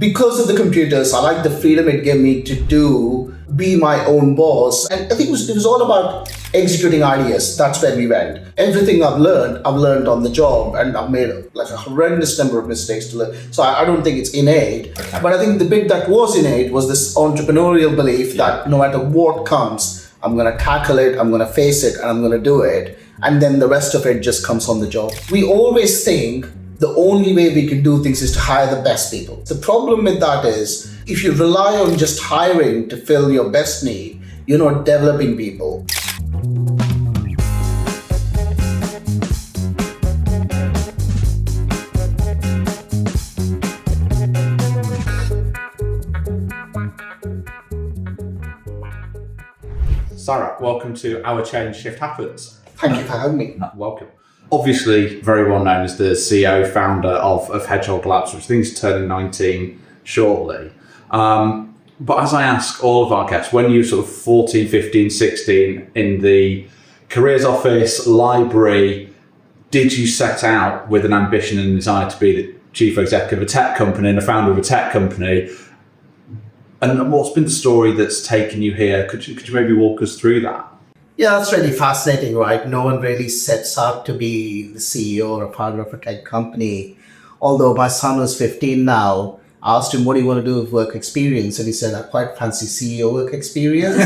because of the computers, I like the freedom it gave me to be my own boss. And I think it was all about executing ideas. That's where we went. Everything I've learned on the job, and I've made like a horrendous number of mistakes to learn. So I don't think it's innate. Okay. But I think the bit that was innate was this entrepreneurial belief that no matter what comes, I'm going to tackle it, I'm going to face it, and I'm going to do it. And then the rest of it just comes on the job. We always think the only way we can do things is to hire the best people. The problem with that is, if you rely on just hiring to fill your best need, you're not developing people. Sarat, welcome to Our Change Shift Happens. Thank you for having me. Welcome. Obviously, very well known as the CEO, founder of Hedgehog Labs, which I think is turning 19 shortly. But as I ask all of our guests, when you were sort of 14, 15, 16 in the careers office, library, did you set out with an ambition and desire to be the chief executive of a tech company and the founder of a tech company? And what's been the story that's taken you here? Could you maybe walk us through that? Yeah, that's really fascinating, right? No one really sets out to be the CEO or founder of a tech company. Although my son was 15 now, I asked him, what do you want to do with work experience? And he said, I quite fancy CEO work experience.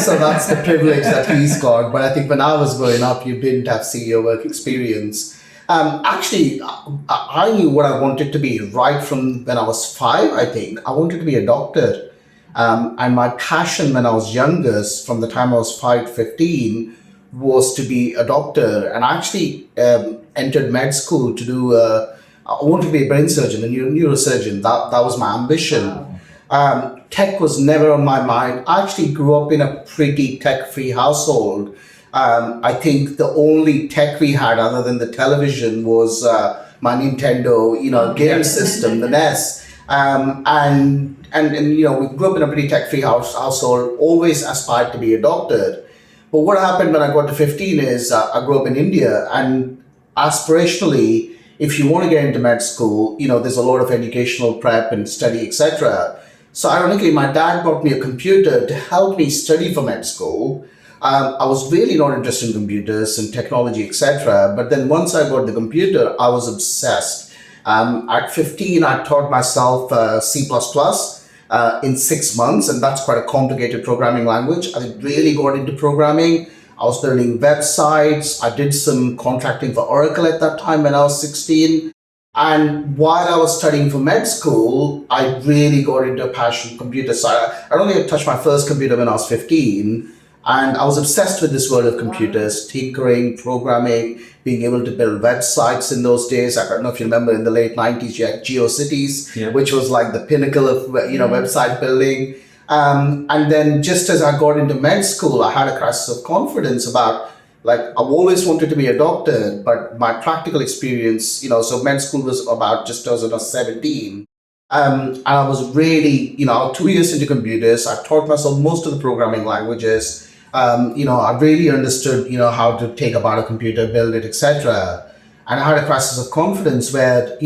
So that's the privilege that he's got. But I think when I was growing up, you didn't have CEO work experience. Actually, I knew what I wanted to be right from when I was 5, I think. I wanted to be a doctor. And my passion when I was younger, from the time I was 5 to 15, was to be a doctor. And I actually entered med school to do, I wanted to be a brain surgeon, a neurosurgeon. That was my ambition. Wow. Tech was never on my mind. I actually grew up in a pretty tech-free household. I think the only tech we had other than the television was my Nintendo, game system, the NES. And we grew up in a pretty tech-free household, always aspired to be a doctor. But what happened when I got to 15 is I grew up in India, and aspirationally, if you want to get into med school, there's a lot of educational prep and study, etc. So ironically, my dad bought me a computer to help me study for med school. I was really not interested in computers and technology, etc. But then once I got the computer, I was obsessed. At 15, I taught myself C++ in 6 months, and that's quite a complicated programming language. I really got into programming. I was building websites. I did some contracting for Oracle at that time when I was 16. And while I was studying for med school, I really got into a passion for computers. So I don't think I touched my first computer when I was 15. And I was obsessed with this world of computers, tinkering, programming, being able to build websites in those days. I don't know if you remember, in the late 90s, you had GeoCities, which was like the pinnacle of website building. And then just as I got into med school, I had a crisis of confidence about, I've always wanted to be a doctor, but my practical experience, so med school was about just as I was 17. And I was really, 2 years into computers. I taught myself most of the programming languages. I really understood, how to take apart a computer, build it, etc. And I had a crisis of confidence where,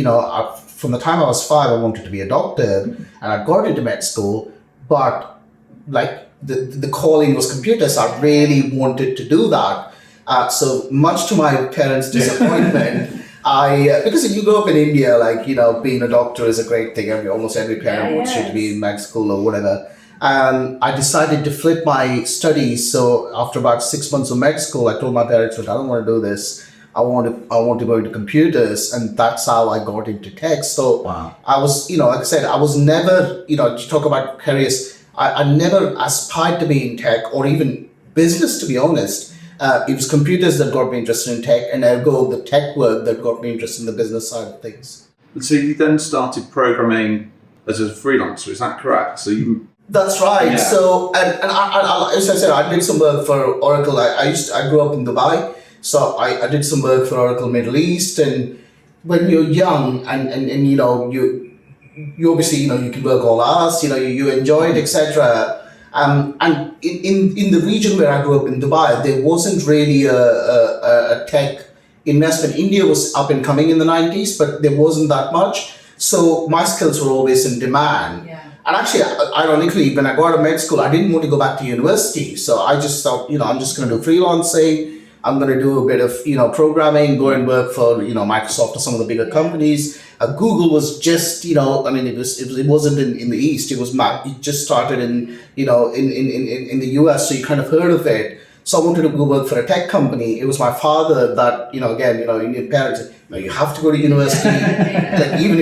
from the time I was 5, I wanted to be a doctor, and I got into med school, but the calling was computers. I really wanted to do that. So much to my parents' disappointment, because you grow up in India, being a doctor is a great thing. Almost every parent wants you to be in med school or whatever. I decided to flip my studies. So after about 6 months of med school, I told my parents that I don't want to do this. I want to go into computers, and that's how I got into tech. So wow. I was, like I said, I was never, to talk about careers, I never aspired to be in tech or even business, to be honest. It was computers that got me interested in tech, and ergo the tech work that got me interested in the business side of things. So you then started programming as a freelancer, is that correct? That's right. Yeah. So, and I, as I said, I did some work for Oracle. I grew up in Dubai, so I did some work for Oracle Middle East. And when you're young and you obviously, you can work all hours, you enjoy it, etc. And in the region where I grew up in Dubai, there wasn't really a tech investment. India was up and coming in the 90s, but there wasn't that much. So my skills were always in demand. Yeah. And actually, ironically, when I got to med school, I didn't want to go back to university. So I just thought, I'm just going to do freelancing. I'm going to do a bit of, programming, go and work for, Microsoft or some of the bigger companies. Google was just, it wasn't in the East. It just started in the US. So you kind of heard of it. So I wanted to go work for a tech company. It was my father that, again, Indian parents, you have to go to university, like even,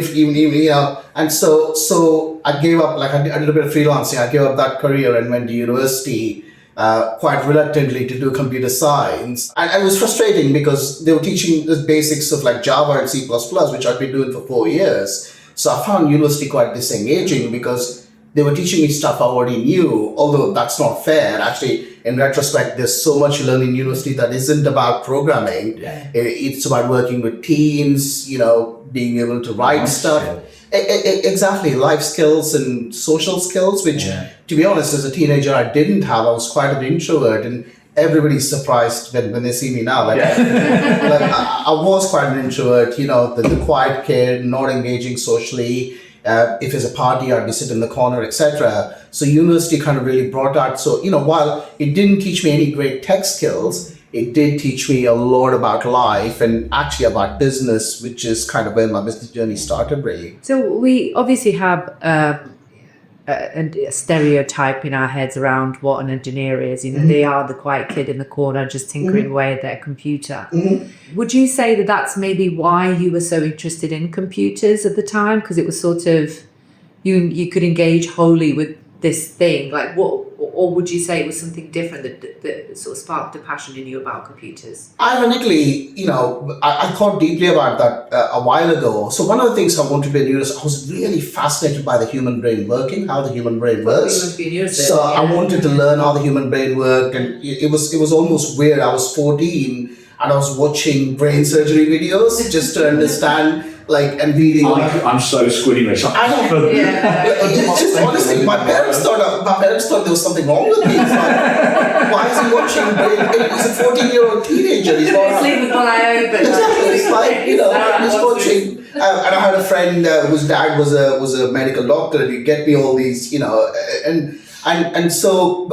and so I gave up, like I did a bit of freelancing. I gave up that career and went to university, quite reluctantly to do computer science. And it was frustrating because they were teaching the basics of like Java and C++, which I'd been doing for 4 years. So I found university quite disengaging because they were teaching me stuff I already knew, although that's not fair. Actually, in retrospect, there's so much you learn in university that isn't about programming. Yeah. It's about working with teams, being able to write stuff. Exactly, life skills and social skills, which, to be honest, as a teenager, I didn't have. I was quite an introvert, and everybody's surprised when they see me now. Like, I was quite an introvert, the quiet kid, not engaging socially. If there's a party, I'd be sitting in the corner, etc. So university kind of really brought out. So, while it didn't teach me any great tech skills, it did teach me a lot about life and actually about business, which is kind of where my business journey started, really. So we obviously have a stereotype in our heads around what an engineer is. They are the quiet kid in the corner just tinkering away at their computer. Would you say that that's maybe why you were so interested in computers at the time? Because it was sort of, you could engage wholly with this thing, like what, or would you say it was something different that sort of sparked a passion in you about computers? Ironically, I thought deeply about that a while ago. So one of the things I wanted to be a neuroscientist, I was really fascinated by the human brain working, how the human brain works. So I wanted to learn how the human brain worked, and it was almost weird. I was 14 and I was watching brain surgery videos just to understand. And reading. I'm so squiddy. I know. It's just honestly, my parents thought there was something wrong with me. It's like, why is he watching? He's a 14-year-old teenager. He's not sleep with one eye open. Exactly. It's like he's watching. And I had a friend whose dad was a medical doctor, and he'd get me all these, and so,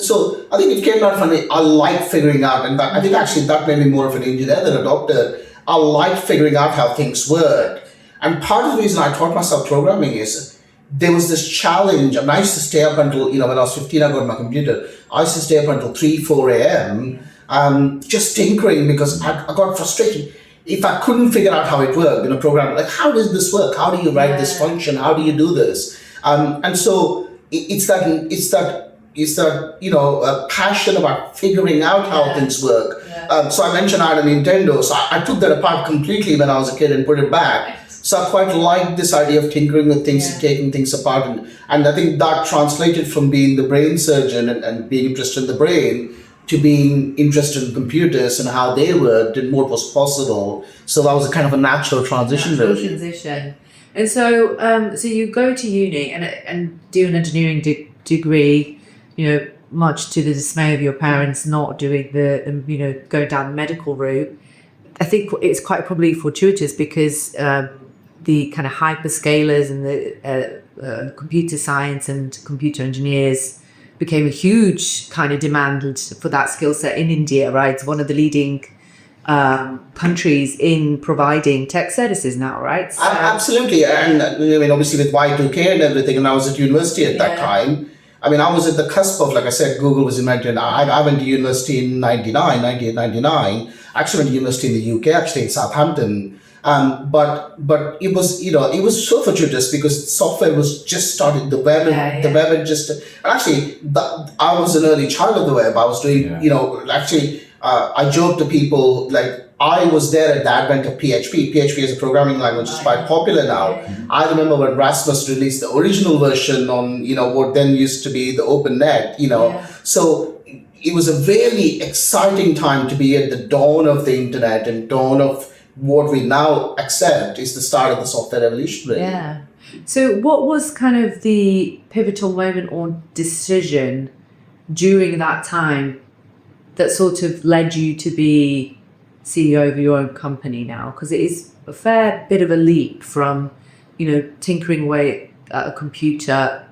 so I think it came out from I like figuring out, and I think actually that made me more of an engineer than a doctor. I liked figuring out how things work. And part of the reason I taught myself programming is there was this challenge. I mean, I used to stay up until, when I was 15, I got my computer. I used to stay up until 3, 4 a.m. Just tinkering because I got frustrated. If I couldn't figure out how it worked, programming, like, how does this work? How do you write this function? How do you do this? And so it's that a passion about figuring out how things work. So I mentioned I had a Nintendo, so I took that apart completely when I was a kid and put it back. So I quite liked this idea of tinkering with things and taking things apart. And I think that translated from being the brain surgeon and being interested in the brain to being interested in computers and how they worked and what was possible. So that was a kind of a natural transition. And so you go to uni and do an engineering degree, much to the dismay of your parents, not doing going down the medical route. I think it's quite probably fortuitous because the kind of hyperscalers and the computer science and computer engineers became a huge kind of demand for that skill set in India, right? It's one of the leading countries in providing tech services now, right? So, absolutely. And obviously with Y2K and everything, and I was at university at that time. I was at the cusp of, like I said, Google was invented. I went to university in 1999. I actually went to university in the UK, actually in Southampton. But it was, it was so fortuitous because software was just started, the web had just, actually, I was an early child of the web. I was doing, I joke to people, like, I was there at the advent of PHP. PHP as a programming language is quite popular now. I remember when Rasmus released the original version on, what then used to be the open net, So it was a really exciting time to be at the dawn of the internet and dawn of what we now accept is the start of the software revolution. Really. Yeah. So what was kind of the pivotal moment or decision during that time that sort of led you to be CEO of your own company now? Because it is a fair bit of a leap from tinkering away at a computer,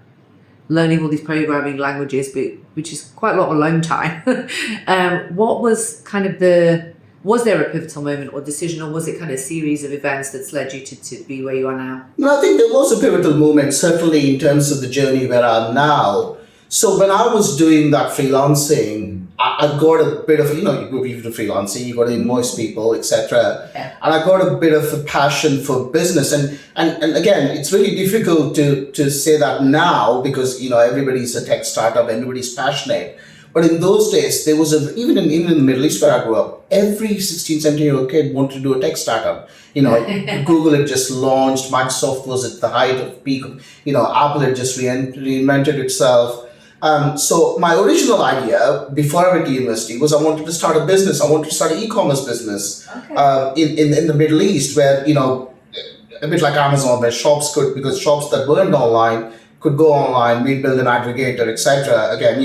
learning all these programming languages, which is quite a lot of alone time. What was kind of was there a pivotal moment or decision, or was it kind of a series of events that's led you to be where you are now? No, I think there was a pivotal moment, certainly in terms of the journey where I am now. So when I was doing that freelancing, I got a bit of, you do freelancing, you got to invoice people, etc. Yeah. And I got a bit of a passion for business. And again, it's really difficult to say that now because, everybody's a tech startup, everybody's passionate. But in those days, there was even in the Middle East where I grew up, every 16, 17-year-old kid wanted to do a tech startup. Google had just launched, Microsoft was at the height of peak, Apple had just reinvented itself. So my original idea before I went to university was I wanted to start a business. I wanted to start an e-commerce business in the Middle East where, a bit like Amazon, where shops because shops that weren't online could go online, we'd build an aggregator, etc. Again,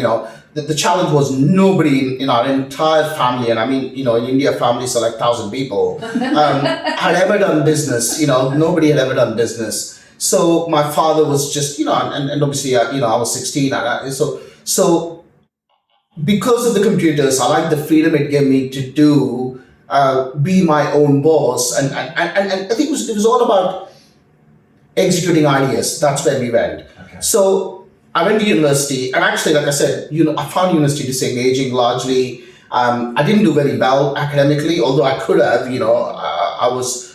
the challenge was nobody in our entire family, and I mean, in India, families are like 1,000 people, had ever done business. Nobody had ever done business. So my father was just, and obviously, I was 16. So because of the computers, I liked the freedom it gave me to be my own boss. And I think it was all about executing ideas. That's where we went. Okay. So I went to university, and actually, like I said, I found university disengaging largely. I didn't do very well academically, although I could have. I was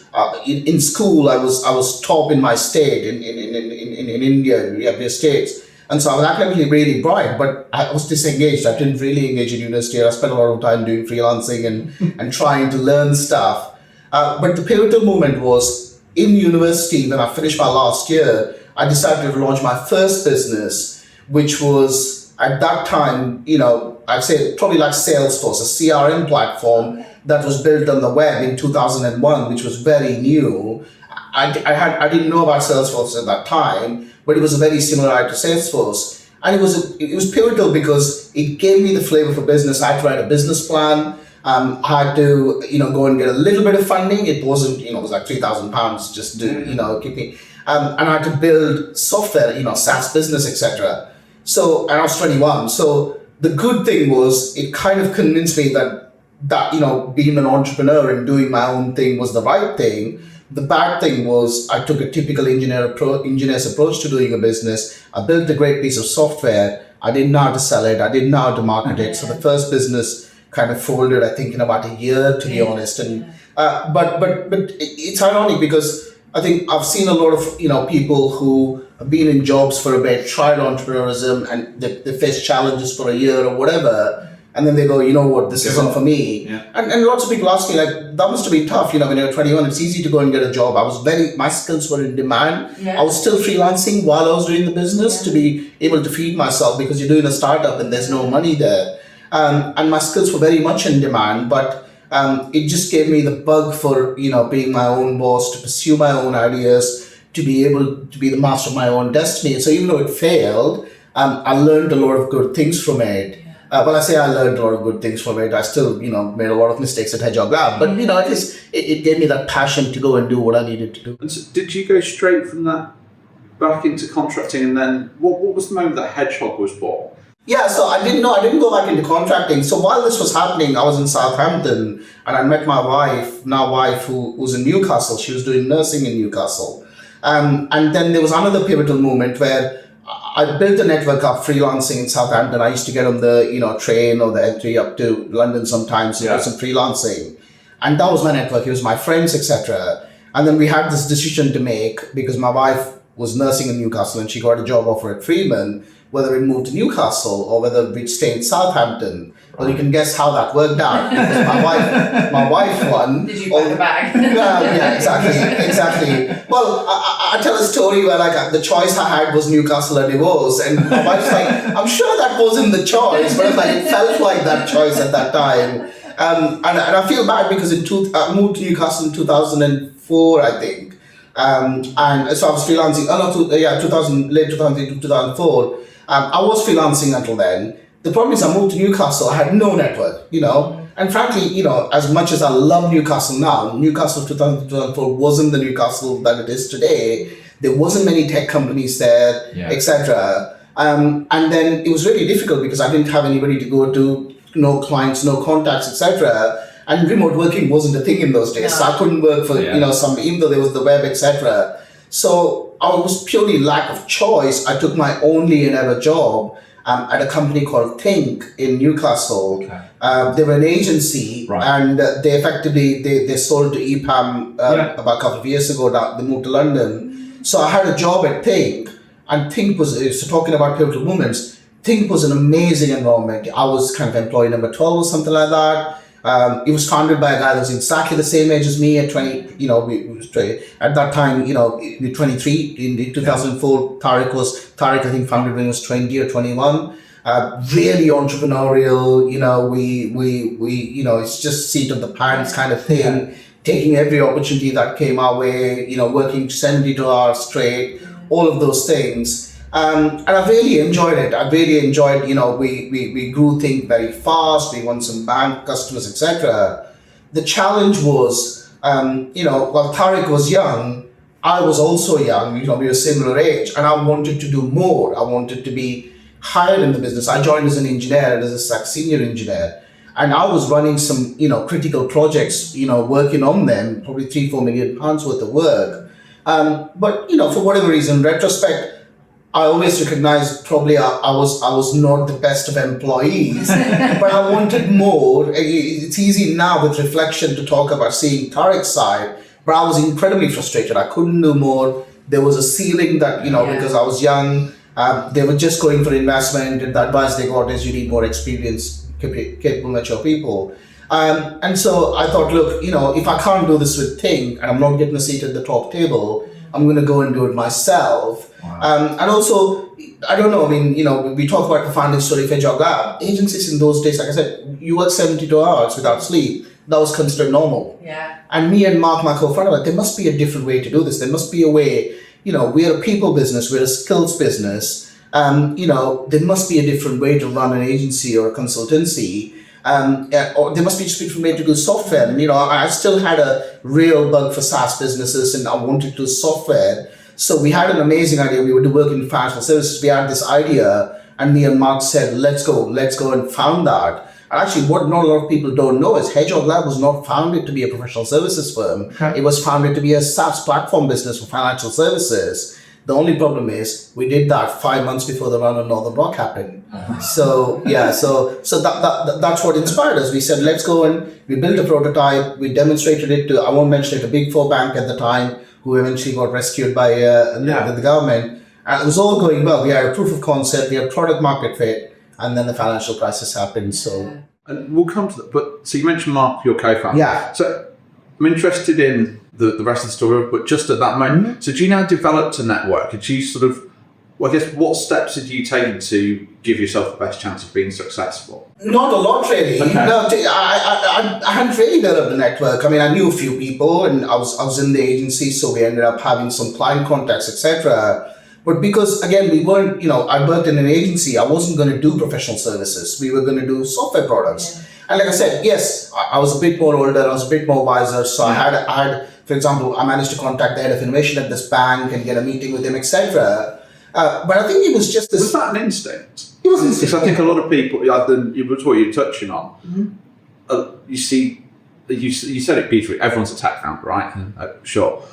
in school. I was top in my state in India. We have various states, and so I was academically really bright, but I was disengaged. I didn't really engage in university. I spent a lot of time doing freelancing and trying to learn stuff. But the pivotal moment was in university when I finished my last year. I decided to launch my first business, which was at that time, I'd say probably like Salesforce, a CRM platform that was built on the web in 2001, which was very new. I didn't know about Salesforce at that time, but it was a very similar to Salesforce. And it was pivotal because it gave me the flavor for business. I had to write a business plan. I had to, go and get a little bit of funding. It wasn't, it was like £3,000 just to, keep me. And I had to build software, SaaS business, etc. So, and I was 21. So the good thing was it kind of convinced me that being an entrepreneur and doing my own thing was the right thing. The bad thing was I took a typical engineer's approach to doing a business. I built a great piece of software. I didn't know how to sell it. I didn't know how to market it. So the first business kind of folded, I think, in about a year, to be honest. And but it's ironic because I think I've seen a lot of people who have been in jobs for a bit, tried entrepreneurism, and they face challenges for a year or whatever, and then they go, this isn't for me. Yeah. And lots of people ask me, like, that must have been tough, when you're 21, it's easy to go and get a job. My skills were in demand. Yeah. I was still freelancing while I was doing the business to be able to feed myself because you're doing a startup and there's no money there. And my skills were very much in demand, but it just gave me the bug for, being my own boss, to pursue my own ideas, to be able to be the master of my own destiny. And so even though it failed, I learned a lot of good things from it. When I say I learned a lot of good things from it, I still, made a lot of mistakes at Hedgehog Lab. But, it gave me that passion to go and do what I needed to do. And so did you go straight from that back into contracting? And then what was the moment that Hedgehog was born? Yeah, so I didn't go back into contracting. So while this was happening, I was in Southampton and I met my wife, who was in Newcastle. She was doing nursing in Newcastle. And then there was another pivotal moment where I built a network up freelancing in Southampton. I used to get on the train or the M3 up to London sometimes to do some freelancing. And that was my network. It was my friends, etc. And then we had this decision to make because my wife was nursing in Newcastle and she got a job offer at Freeman, whether we moved to Newcastle or whether we'd stay in Southampton. Well, you can guess how that worked out because my wife won. Did you buy the bag? Yeah, exactly. Well, I tell a story where the choice I had was Newcastle or divorce, and my wife's like, I'm sure that wasn't the choice, but it felt like that choice at that time. And I feel bad because I moved to Newcastle in 2004, I think. And so I was freelancing, late 2003 to 2004. I was freelancing until then. The problem is I moved to Newcastle, I had no network, And frankly, as much as I love Newcastle now, Newcastle 2004 wasn't the Newcastle that it is today. There wasn't many tech companies there, etc. And then it was really difficult because I didn't have anybody to go to, no clients, no contacts, etc. And remote working wasn't a thing in those days. So I couldn't work for, even though there was the web, etc. So I was purely lack of choice. I took my only and ever job at a company called Think in Newcastle. They were an agency, and they effectively they sold to EPAM about a couple of years ago. Now they moved to London. So I had a job at Think, and Think was, so talking about pivotal moments, Think was an amazing environment. I was kind of employee number 12 or something like that. It was founded by a guy that was exactly the same age as me at 20, at that time, 23 in 2004. Tariq, I think, founded when he was 20 or 21. Really entrepreneurial, it's just seat of the pants kind of thing, taking every opportunity that came our way, working 72 hours straight, all of those things. And I really enjoyed it. I really enjoyed, we grew things very fast. We won some bank customers, etc. The challenge was, while Tariq was young, I was also young. We were similar age, and I wanted to do more. I wanted to be hired in the business. I joined as an engineer, as a senior engineer, and I was running some, critical projects, working on them, probably £3-4 million worth of work. But for whatever reason, in retrospect, I always recognized probably I was not the best of employees, but I wanted more. It's easy now with reflection to talk about seeing Tariq's side, but I was incredibly frustrated. I couldn't do more. There was a ceiling that, because I was young, they were just going for investment, and the advice they got is you need more experience, capable, mature people. And so I thought, look, if I can't do this with Think and I'm not getting a seat at the top table, I'm going to go and do it myself. And also, I don't know, we talk about the founding story of Hedgehog Lab. Agencies in those days, like I said, you work 72 hours without sleep. That was considered normal. And me and Mark, my co-founder, there must be a different way to do this. There must be a way, we're a people business, we're a skills business. There must be a different way to run an agency or a consultancy. Or there must be just a different way to do software. And, I still had a real bug for SaaS businesses, and I wanted to do software. So we had an amazing idea. We were to work in financial services. We had this idea, and me and Mark said, let's go and found that. And actually, what not a lot of people don't know is Hedgehog Lab was not founded to be a professional services firm. It was founded to be a SaaS platform business for financial services. The only problem is we did that 5 months before the run on Northern Rock happened. So that's what inspired us. We said, let's go, and we built a prototype. We demonstrated it to, I won't mention it, a big four bank at the time, who eventually got rescued by the government. And it was all going well. We had a proof of concept, we had product market fit, and then the financial crisis happened. So, and we'll come to that. But so you mentioned Mark, your co-founder. Yeah. So I'm interested in the rest of the story, but just at that moment. So do you now developed a network? Did you sort of, I guess, what steps did you take to give yourself the best chance of being successful? Not a lot, really. Okay. No, I hadn't really developed a network. I knew a few people, and I was in the agency, so we ended up having some client contacts, etc. But because, again, we weren't, I worked in an agency, I wasn't going to do professional services. We were going to do software products. And like I said, yes, I was a bit more older, I was a bit more wiser, so I had, for example, I managed to contact the head of innovation at this bank and get a meeting with him, etc. But I think it was just this. Was that an instinct? It was instinct. Because I think a lot of people, it's what you're touching on. You see, you said it beautifully. Everyone's a tech founder, right? Sure.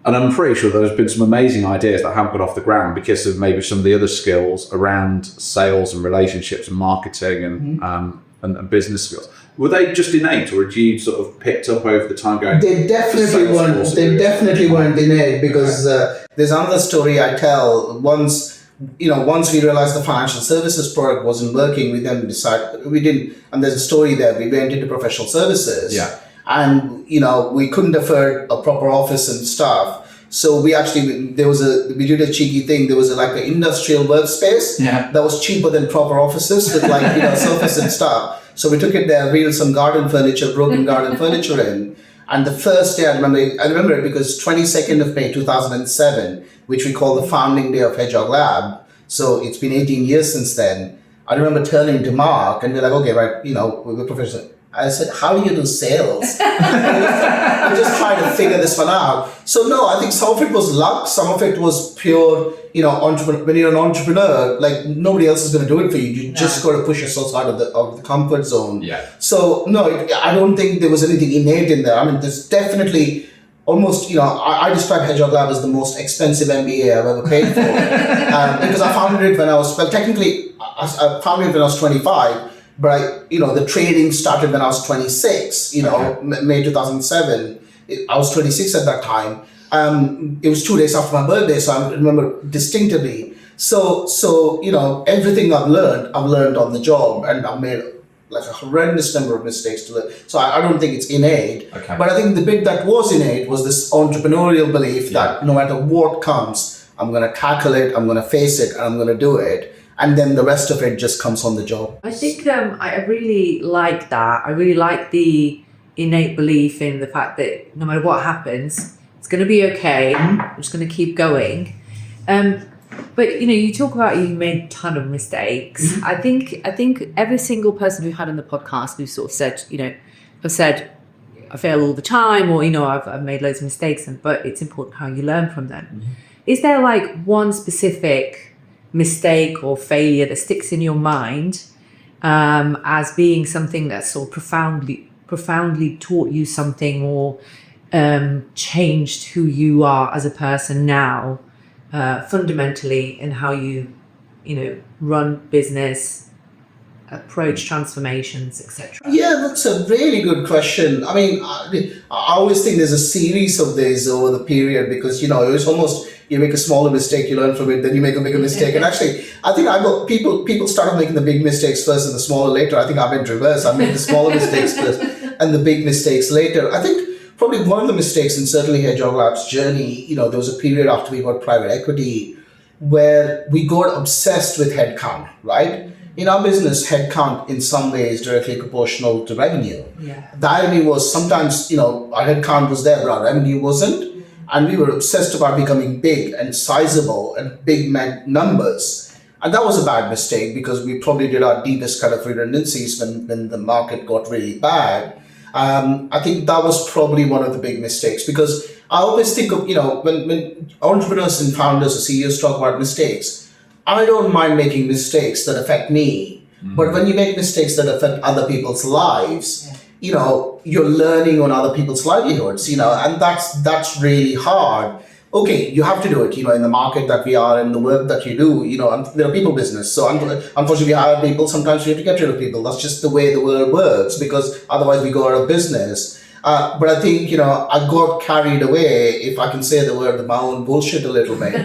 And I'm pretty sure there's been some amazing ideas that haven't got off the ground because of maybe some of the other skills around sales and relationships and marketing and business skills. Were they just innate, or had you sort of picked up over the time going? They definitely weren't. They definitely weren't innate, because there's another story I tell. Once we realized the financial services product wasn't working, we then decided we didn't. And there's a story there. We went into professional services, and we couldn't afford a proper office and stuff. So we did a cheeky thing. There was an industrial workspace that was cheaper than proper offices with sofas and stuff. So we took it there, wheeled some broken garden furniture in. And the first day, I remember it because 22nd of May 2007, which we call the founding day of Hedgehog Lab. So it's been 18 years since then. I remember turning to Mark and we're like, okay, right, we're professional. I said, how do you do sales? I'm just trying to figure this one out. So no, I think some of it was luck. Some of it was pure, when you're an entrepreneur, like nobody else is going to do it for you. You just got to push yourself out of the comfort zone. Yeah. So no, I don't think there was anything innate in there. I mean, there's definitely almost, I describe Hedgehog Lab as the most expensive MBA I've ever paid for. Because I founded it when I was, technically, I founded it when I was 25. But the trading started when I was 26, May 2007. I was 26 at that time. It was 2 days after my birthday, so I remember distinctively. So everything I've learned on the job, and I've made like a horrendous number of mistakes to learn. So I don't think it's innate. Okay. But I think the bit that was innate was this entrepreneurial belief that no matter what comes, I'm going to tackle it, I'm going to face it, and I'm going to do it. And then the rest of it just comes on the job. I think I really like that. I really like the innate belief in the fact that no matter what happens, it's going to be okay. I'm just going to keep going. But you talk about you made a ton of mistakes. I think every single person we've had on the podcast who sort of said, have said, I fail all the time, or I've made loads of mistakes, but it's important how you learn from them. Is there like one specific mistake or failure that sticks in your mind as being something that sort of profoundly taught you something, or changed who you are as a person now, fundamentally, in how you run business, approach transformations, etc.? Yeah, that's a really good question. I mean, I always think there's a series of these over the period, because it's almost, you make a smaller mistake, you learn from it, then you make a bigger mistake. And actually, I think people started making the big mistakes first and the smaller later. I think I went reverse. I made the smaller mistakes first and the big mistakes later. I think probably one of the mistakes, and certainly Hedgehog Lab's journey, there was a period after we got private equity where we got obsessed with headcount, right? In our business, headcount in some ways directly proportional to revenue. Yeah. The irony was sometimes, our headcount was there, but our revenue wasn't. And we were obsessed about becoming big and sizable, and big meant numbers. And that was a bad mistake, because we probably did our deepest kind of redundancies when the market got really bad. I think that was probably one of the big mistakes, because I always think of, when entrepreneurs and founders or CEOs talk about mistakes, I don't mind making mistakes that affect me. But when you make mistakes that affect other people's lives, you're learning on other people's livelihoods, and that's really hard. Okay, you have to do it, in the market that we are, in the work that you do, and they're a people business. So unfortunately, we hire people. Sometimes we have to get rid of people. That's just the way the world works, because otherwise we go out of business. But I think, I got carried away, if I can say the word, my own bullshit a little bit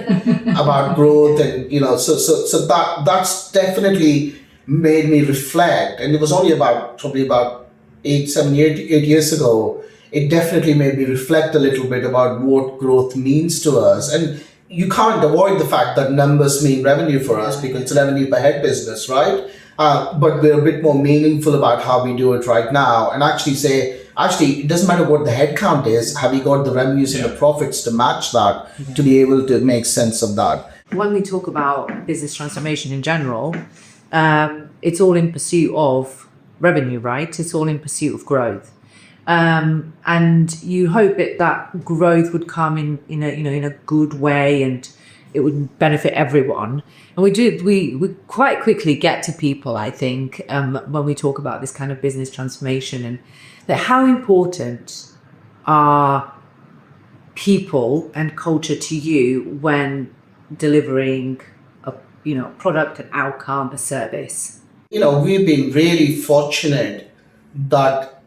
about growth. And, so that's definitely made me reflect. And it was only probably about 8 years ago, it definitely made me reflect a little bit about what growth means to us. And you can't avoid the fact that numbers mean revenue for us, because it's a revenue per head business, right? But we're a bit more meaningful about how we do it right now, and actually say, it doesn't matter what the head count is, have you got the revenues and the profits to match that, to be able to make sense of that? When we talk about business transformation in general, it's all in pursuit of revenue, right? It's all in pursuit of growth. And you hope that growth would come in a good way, and it would benefit everyone. And we quite quickly get to people, I think, when we talk about this kind of business transformation, and that how important are people and culture to you when delivering a product, an outcome, a service? We've been really fortunate that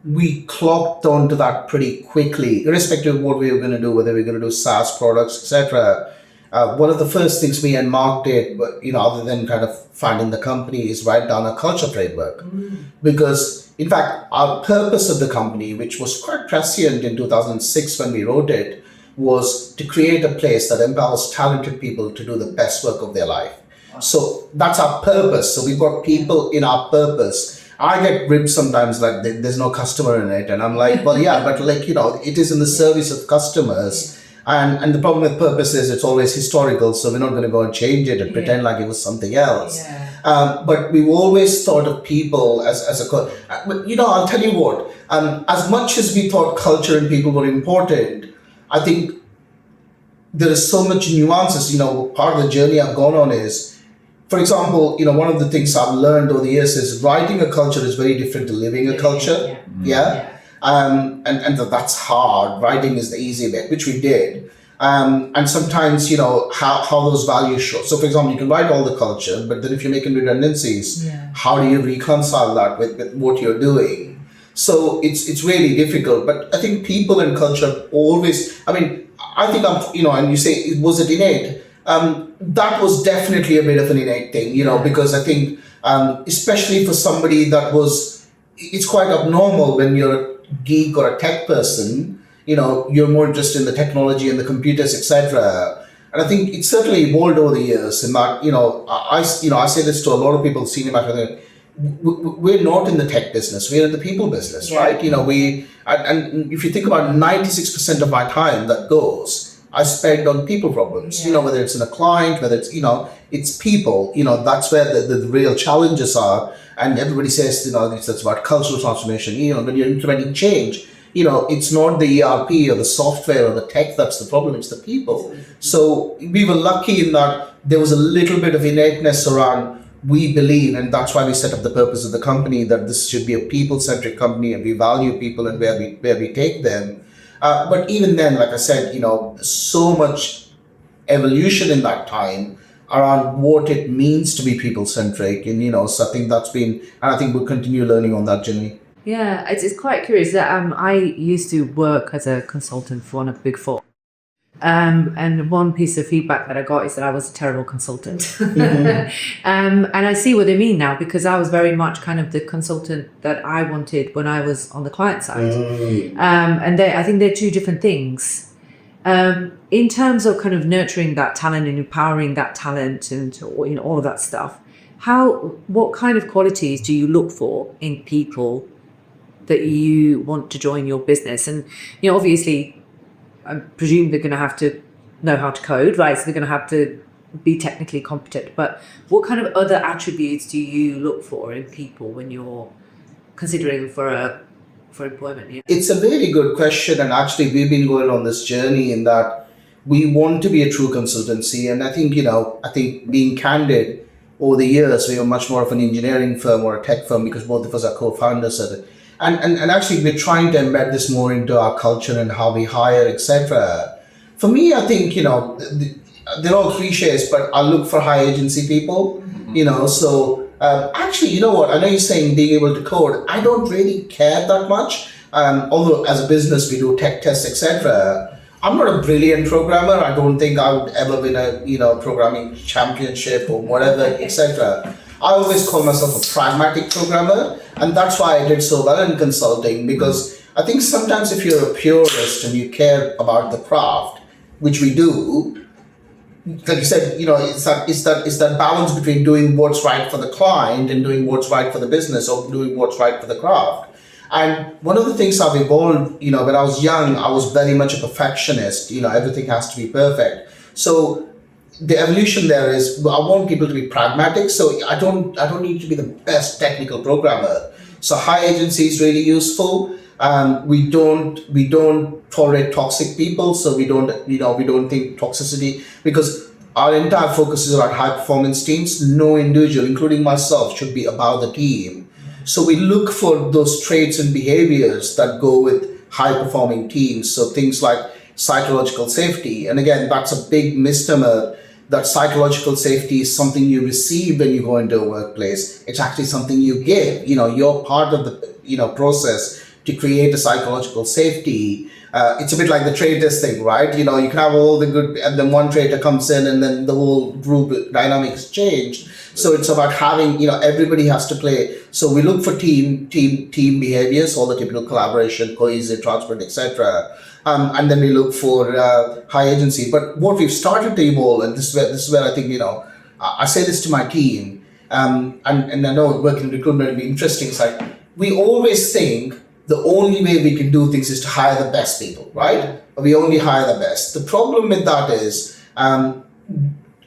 we clocked onto that pretty quickly, irrespective of what we were going to do, whether we were going to do SaaS products, etc. One of the first things me and Mark did, other than kind of finding the company, is write down a culture framework. Because, in fact, our purpose of the company, which was quite prescient in 2006 when we wrote it, was to create a place that empowers talented people to do the best work of their life. So that's our purpose. So we've got people in our purpose. I get ribbed sometimes like there's no customer in it. And I'm like, well, yeah, but it is in the service of customers. And the problem with purpose is it's always historical, so we're not going to go and change it and pretend like it was something else. But we've always thought of people as a but I'll tell you what, as much as we thought culture and people were important, I think there is so much nuances. Part of the journey I've gone on is, for example, one of the things I've learned over the years is writing a culture is very different to living a culture. And that's hard. Writing is the easy bit, which we did. And sometimes, how those values show. So, for example, you can write all the culture, but then if you're making redundancies, how do you reconcile that with what you're doing? So it's really difficult. But I think people and culture always, I think and you say, was it innate? That was definitely a bit of an innate thing, because I think, especially for somebody it's quite abnormal when you're a geek or a tech person, you're more interested in the technology and the computers, etc. And I think it's certainly evolved over the years in that, I say this to a lot of people, senior marketing, we're not in the tech business, we're in the people business, right? And if you think about 96% of my time that goes, I spend on people problems, whether it's in a client, whether it's, it's people, that's where the real challenges are. And everybody says, that's about cultural transformation. When you're implementing change, it's not the ERP or the software or the tech that's the problem, it's the people. So we were lucky in that there was a little bit of innateness around, we believe, and that's why we set up the purpose of the company, that this should be a people-centric company and we value people and where we take them. But even then, like I said, so much evolution in that time around what it means to be people-centric. And, so I think and I think we'll continue learning on that journey. Yeah, it's quite curious that I used to work as a consultant for one of the Big Four. And one piece of feedback that I got is that I was a terrible consultant. And I see what they mean now, because I was very much kind of the consultant that I wanted when I was on the client side. And I think they're two different things. In terms of kind of nurturing that talent and empowering that talent and all of that stuff, what kind of qualities do you look for in people that you want to join your business? And obviously, I presume they're going to have to know how to code, right? So they're going to have to be technically competent. But what kind of other attributes do you look for in people when you're considering for employment? Yeah. It's a very good question, and actually we've been going on this journey in that we want to be a true consultancy. And I think being candid, over the years we were much more of an engineering firm or a tech firm because both of us are co-founders of it. And actually we're trying to embed this more into our culture and how we hire, etc. For me, I think, they're all cliches, but I look for high agency people, so actually, you know what, I know you're saying being able to code, I don't really care that much, although as a business we do tech tests, etc. I'm not a brilliant programmer. I don't think I would ever win a programming championship or whatever, etc. I always call myself a pragmatic programmer, and that's why I did so well in consulting, because I think sometimes if you're a purist and you care about the craft, which we do, like you said, it's that balance between doing what's right for the client and doing what's right for the business, or doing what's right for the craft. And one of the things I've evolved, when I was young, I was very much a perfectionist. Everything has to be perfect. So the evolution there is, I want people to be pragmatic. So I don't need to be the best technical programmer. So high agency is really useful. We don't tolerate toxic people. So we don't think toxicity, because our entire focus is on high performance teams. No individual, including myself, should be above the team. So we look for those traits and behaviors that go with high performing teams. So things like psychological safety. And again, that's a big misnomer, that psychological safety is something you receive when you go into a workplace. It's actually something you give. You're part of the process to create a psychological safety. It's a bit like the traitors thing, right? You can have all the good, and then one traitor comes in and then the whole group dynamics change. So it's about having, everybody has to play. So we look for team behaviors, all the typical collaboration, cohesive, transparent, etc. And then we look for high agency. But what we've started to evolve, and this is where I think, I say this to my team, and I know working in recruitment will be interesting. It's like, we always think the only way we can do things is to hire the best people, right? we only hire the best. The problem with that is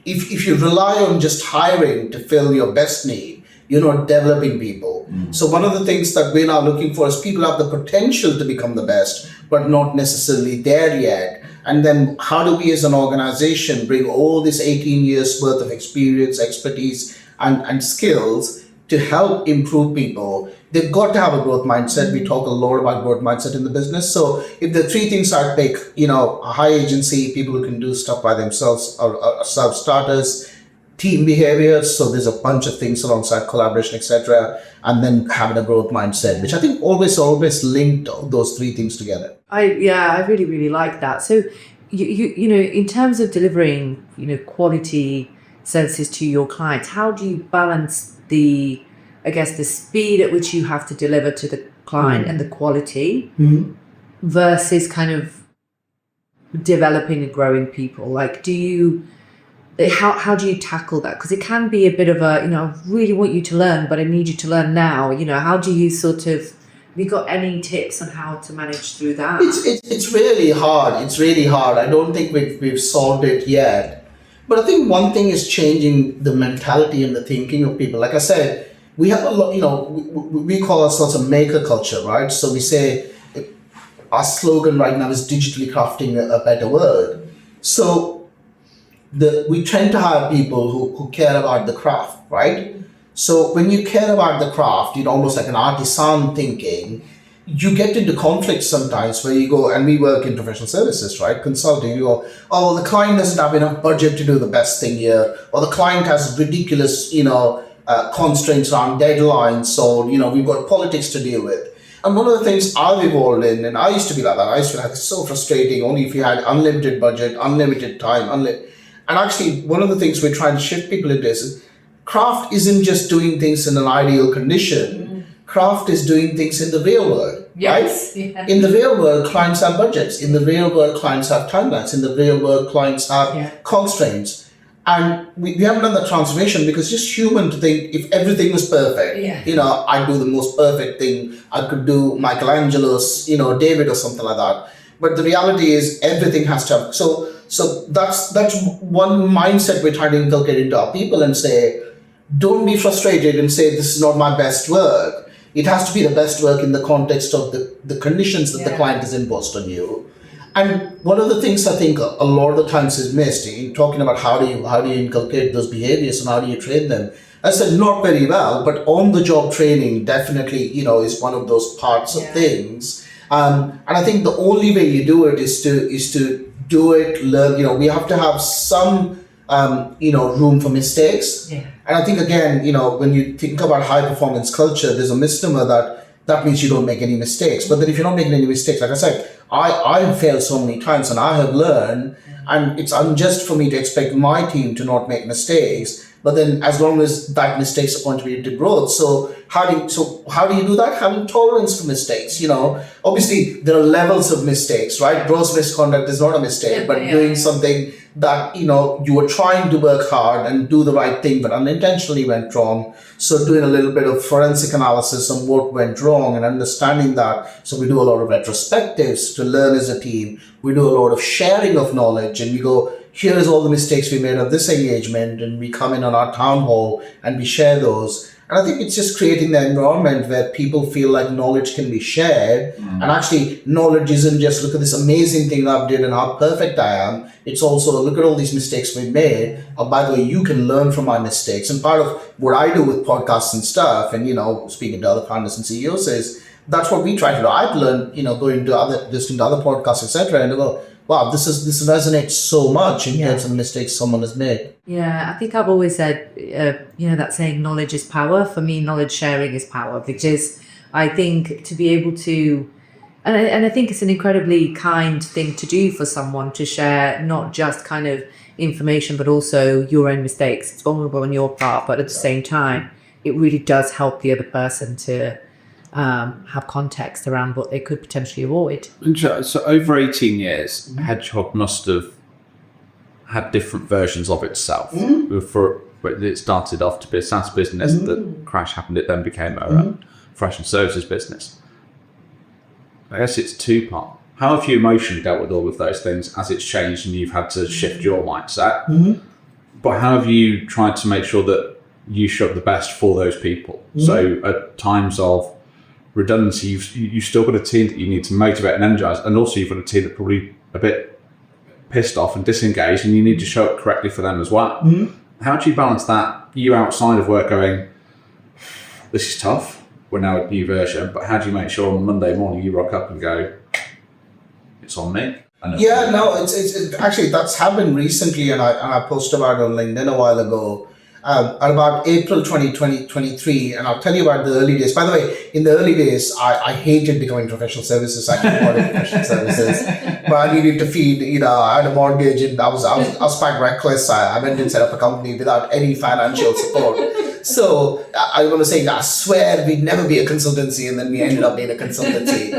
if you rely on just hiring to fill your best need, you're not developing people. So one of the things that we're now looking for is people have the potential to become the best, but not necessarily there yet. And then how do we as an organization bring all this 18 years worth of experience, expertise, and skills to help improve people? They've got to have a growth mindset. We talk a lot about growth mindset in the business. So if the three things I'd pick, a high agency, people who can do stuff by themselves, or self-starters, team behaviors. So there's a bunch of things alongside collaboration, etc. And then having a growth mindset, which I think always linked those three things together. I really, really like that. So you in terms of delivering, quality services to your clients, how do you balance the speed at which you have to deliver to the client and the quality versus kind of developing and growing people? Like, how do you tackle that? Because it can be a bit of a, I really want you to learn, but I need you to learn now. How do you have you got any tips on how to manage through that? It's really hard. It's really hard. I don't think we've solved it yet. But I think one thing is changing the mentality and the thinking of people. Like I said, we have a lot, we call ourselves a maker culture, right? So we say our slogan right now is digitally crafting a better world. So we tend to hire people who care about the craft, right? So when you care about the craft, almost like an artisan thinking, you get into conflicts sometimes where you go, and we work in professional services, right? Consulting, you go, oh, the client doesn't have enough budget to do the best thing here, or the client has ridiculous, constraints around deadlines, so, we've got politics to deal with. And one of the things I've evolved in, and I used to be like that, I used to have so frustrating, only if you had unlimited budget, unlimited time, and actually, one of the things we're trying to shift people into is craft isn't just doing things in an ideal condition. Craft is doing things in the real world, yes, right? Yeah. In the real world, clients have budgets. In the real world, clients have timelines. In the real world, clients have constraints. And we haven't done that transformation because it's just human to think if everything was perfect, I'd do the most perfect thing. I could do Michelangelo's, David or something like that. But the reality is everything has to have, so that's one mindset we're trying to inculcate into our people and say, don't be frustrated and say, this is not my best work. It has to be the best work in the context of the conditions that the client has imposed on you. And one of the things I think a lot of the times is missed in talking about how do you inculcate those behaviors and how do you train them. I said not very well, but on the job training definitely, is one of those parts of things. And I think the only way you do it is to do it, learn, we have to have some, room for mistakes. Yeah. And I think, again, when you think about high performance culture, there's a misnomer that means you don't make any mistakes. But then if you're not making any mistakes, like I said, I have failed so many times and I have learned, and it's unjust for me to expect my team to not make mistakes. But then as long as that mistakes are contributing to growth. So how do you do that? Having tolerance for mistakes, Obviously there are levels of mistakes, right? Gross misconduct is not a mistake, but doing something that, you were trying to work hard and do the right thing, but unintentionally went wrong. So doing a little bit of forensic analysis on what went wrong and understanding that. So we do a lot of retrospectives to learn as a team. We do a lot of sharing of knowledge, and we go, here's all the mistakes we made of this engagement, and we come in on our town hall and we share those. And I think it's just creating the environment where people feel like knowledge can be shared. And actually, knowledge isn't just look at this amazing thing I've did and how perfect I am. It's also look at all these mistakes we've made. Oh, by the way, you can learn from my mistakes. And part of what I do with podcasts and stuff, and speaking to other founders and CEOs, is that's what we try to do. I've learned, going to listening to other podcasts, etc., and go, wow, this resonates so much in terms of the mistakes someone has made. Yeah, I think I've always said, that saying knowledge is power. For me, knowledge sharing is power, because I think to be able to, and I think it's an incredibly kind thing to do for someone to share not just kind of information, but also your own mistakes. It's vulnerable on your part, but at the same time, it really does help the other person to have context around what they could potentially avoid. So over 18 years, Hedgehog must have had different versions of itself. It started off to be a SaaS business, the crash happened, it then became a professional services business. I guess it's two-part. How have you emotionally dealt with all of those things as it's changed and you've had to shift your mindset? But how have you tried to make sure that you show up the best for those people? So at times of redundancy, you've still got a team that you need to motivate and energize, and also you've got a team that probably a bit pissed off and disengaged, and you need to show up correctly for them as well. How do you balance that? You outside of work going, this is tough, we're now a new version, but how do you make sure on Monday morning you rock up and go, it's on me? Yeah, no, it's actually that's happened recently, and I posted about it on LinkedIn a while ago. At about April 2023, and I'll tell you about the early days. By the way, in the early days, I hated becoming professional services. I didn't want to be professional services, but I needed to feed. I had a mortgage, and I was quite reckless. I went and set up a company without any financial support. So I want to say, I swear we'd never be a consultancy, and then we ended up being a consultancy.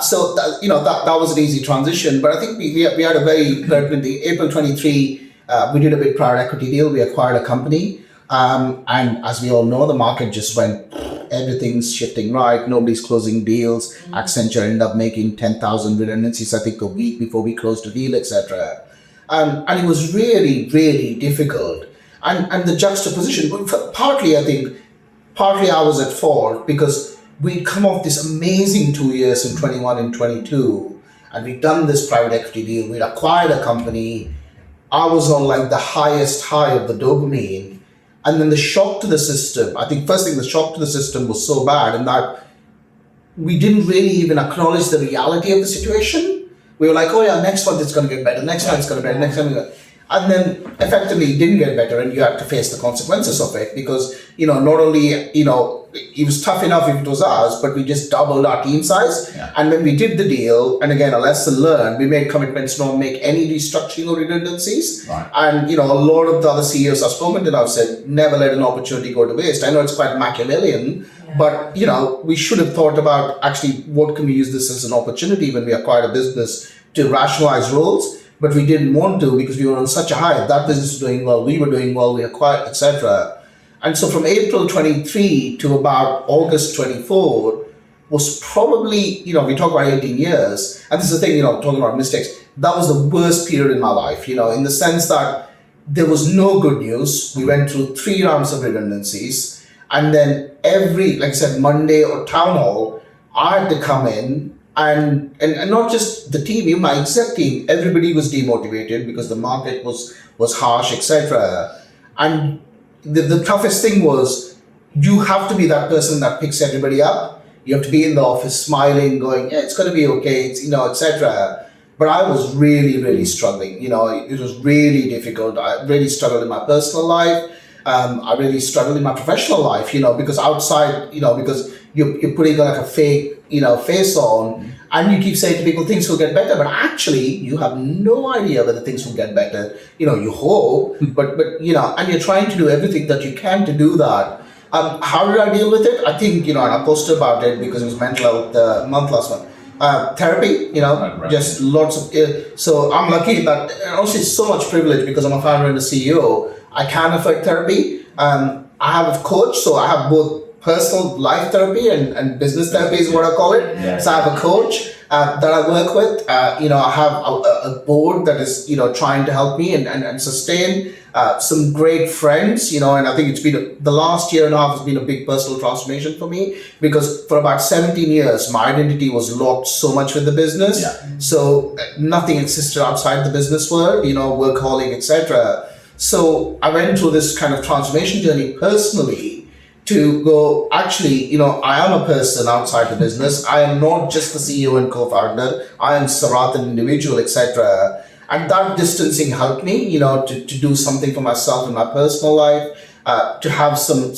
So that was an easy transition. But I think we had a very in the April 23. We did a big private equity deal. We acquired a company. And as we all know, the market just went, everything's shifting right. Nobody's closing deals. Accenture ended up making 10,000 redundancies, I think, a week before we closed the deal, etc. And it was really, really difficult. And the juxtaposition, partly I was at fault because we'd come off this amazing 2 years in 21 and 22. And we'd done this private equity deal. We'd acquired a company. I was on like the highest high of the dopamine. And then the shock to the system, I think first thing, the shock to the system was so bad in that we didn't really even acknowledge the reality of the situation. We were like, oh yeah, next month it's going to get better, next month it's going to get better, next time. And then effectively it didn't get better, and you had to face the consequences of it because, not only, it was tough enough if it was ours, but we just doubled our team size. Yeah. And when we did the deal, and again, a lesson learned, we made commitments not to make any restructuring or redundancies. Right. And, a lot of the other CEOs I've spoken to now said, never let an opportunity go to waste. I know it's quite Machiavellian, but, we should have thought about actually what can we use this as an opportunity when we acquired a business to rationalize roles. But we didn't want to because we were on such a high. That business was doing well, we were doing well, we acquired, etc. And so from April 23 to about August 24 was probably, we talk about 18 years. And this is the thing, talking about mistakes. That was the worst period in my life, in the sense that there was no good news. We went through 3 rounds of redundancies. And then every, like I said, Monday or town hall, I had to come in. And not just the team, even my exec team, everybody was demotivated because the market was harsh, etc. And the toughest thing was you have to be that person that picks everybody up. You have to be in the office smiling, going, yeah, it's going to be okay, it's, etc. But I was really, really struggling. It was really difficult. I really struggled in my personal life. I really struggled in my professional life, because outside, because you're putting like a fake, face on, and you keep saying to people things will get better, but actually you have no idea whether things will get better. You hope, but and you're trying to do everything that you can to do that. How did I deal with it? I think, and I posted about it because it was mental health month last month. Therapy, just lots of, so I'm lucky that, and also it's so much privilege because I'm a founder and a CEO. I can afford therapy. I have a coach, so I have both personal life therapy and business therapy is what I call it. Yeah. So I have a coach that I work with. I have a board that is, trying to help me and sustain some great friends, and I think it's been the last year and a half has been a big personal transformation for me because for about 17 years, my identity was locked so much with the business. Yeah. So nothing existed outside the business world, workaholic, etc. So I went through this kind of transformation journey personally to go, actually, I am a person outside the business. I am not just the CEO and co-founder. I am Sarat, an individual, etc. And that distancing helped me, to do something for myself in my personal life, to have some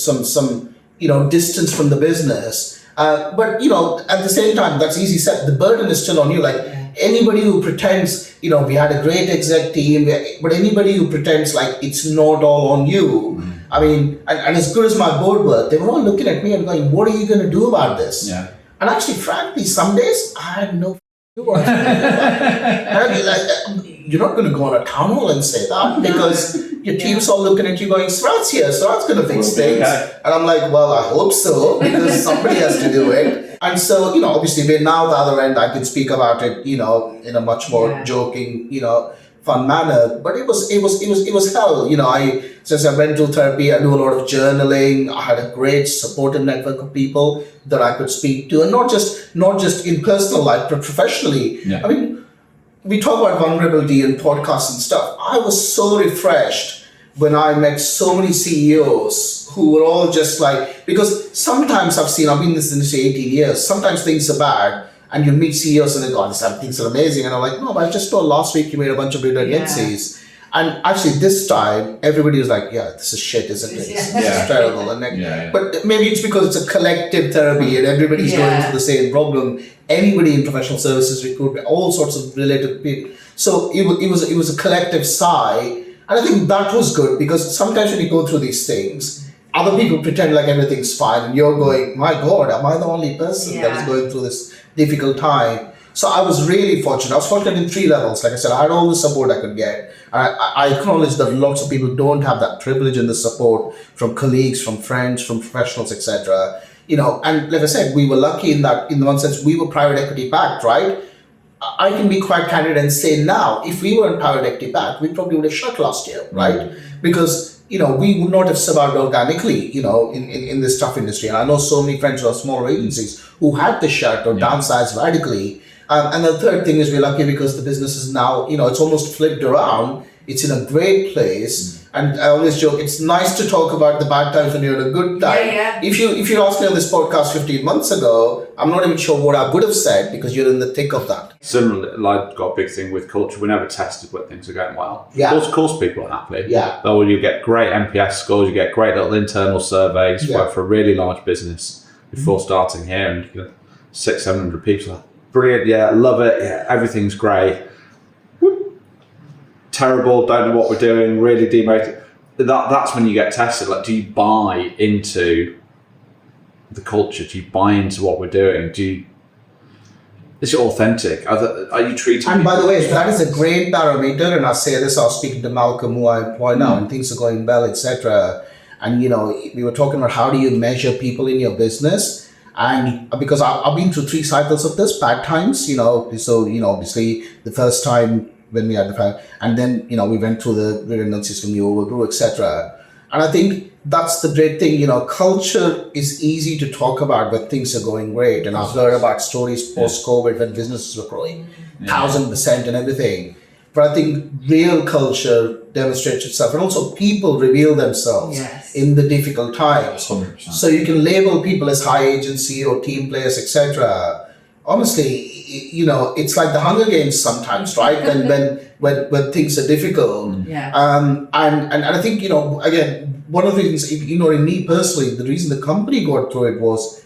distance from the business. But, at the same time, that's easy said. The burden is still on you. Like anybody who pretends, we had a great exec team, but anybody who pretends like it's not all on you. Mm-hmm. I mean, and as good as my board worked, they were all looking at me and going, what are you going to do about this? Yeah. And actually, frankly, some days I had no clue what to do about it. You're not going to go on a town hall and say that because your team's all looking at you going, Sarat's here, Sarat's going to fix things. And I'm like, well, I hope so because somebody has to do it. And so, obviously we're now the other end. I can speak about it, in a much more Yeah. joking, fun manner. But it was hell. Since I went through therapy, I do a lot of journaling. I had a great supportive network of people that I could speak to, and not just in personal life, but professionally. Yeah. I mean, we talk about vulnerability and podcasts and stuff. I was so refreshed when I met so many CEOs who were all just like, because sometimes I've been in this industry 18 years, sometimes things are bad and you meet CEOs and they go, some things are amazing. And I'm like, no, but I just told last week you made a bunch of redundancies. And actually this time, everybody was like, yeah, this is shit, isn't it? This is terrible. And But maybe it's because it's a collective therapy and everybody's going through the same problem. Anybody in professional services, recruitment, all sorts of related people. So it was a collective sigh. And I think that was good, because sometimes when you go through these things, other people pretend like everything's fine and you're going, my God, am I the only person that is going through this difficult time? So I was really fortunate. I was fortunate in 3 levels. Like I said, I had all the support I could get. I acknowledge that lots of people don't have that privilege and the support from colleagues, from friends, from professionals, etc. And like I said, we were lucky in the one sense we were private equity backed, right? I can be quite candid and say now, if we weren't private equity backed, we probably would have shut last year, right? Because we would not have survived organically, in this tough industry. And I know so many friends who are smaller agencies who had to shut or downsize radically. And the third thing is we're lucky because the business is now, it's almost flipped around. It's in a great place. And I always joke, it's nice to talk about the bad times when you're in a good time. If you asked me on this podcast 15 months ago, I'm not even sure what I would have said, because you're in the thick of that. Similarly, I've got a big thing with culture. We never tested when things are going well. Yeah. Of course people are happy. Yeah. Though you get great NPS scores, you get great little internal surveys, work for a really large business before starting here, and 600-700 people are brilliant, love it, everything's great. Terrible, don't know what we're doing, really demotivated. That's when you get tested. Like, do you buy into the culture? Do you buy into what we're doing? Is it authentic? Are you treating? And by the way, that is a great barometer. And I say this, I was speaking to Malcolm, who I employ now, and things are going well, etc. And we were talking about how do you measure people in your business. And because I've been through 3 cycles of this, bad times, so obviously the first time when we had the fire, and then we went through the redundancy system, you overgrew, etc. And I think that's the great thing. Culture is easy to talk about when things are going great, and I've heard about stories post-COVID when businesses were growing 1,000% and everything. But I think real culture demonstrates itself, and also people reveal themselves in the difficult times. 100%. So you can label people as high agency or team players, etc. Honestly, it's like the Hunger Games sometimes, right? when things are difficult. And I think, again, one of the reasons, in me personally, the reason the company got through it was,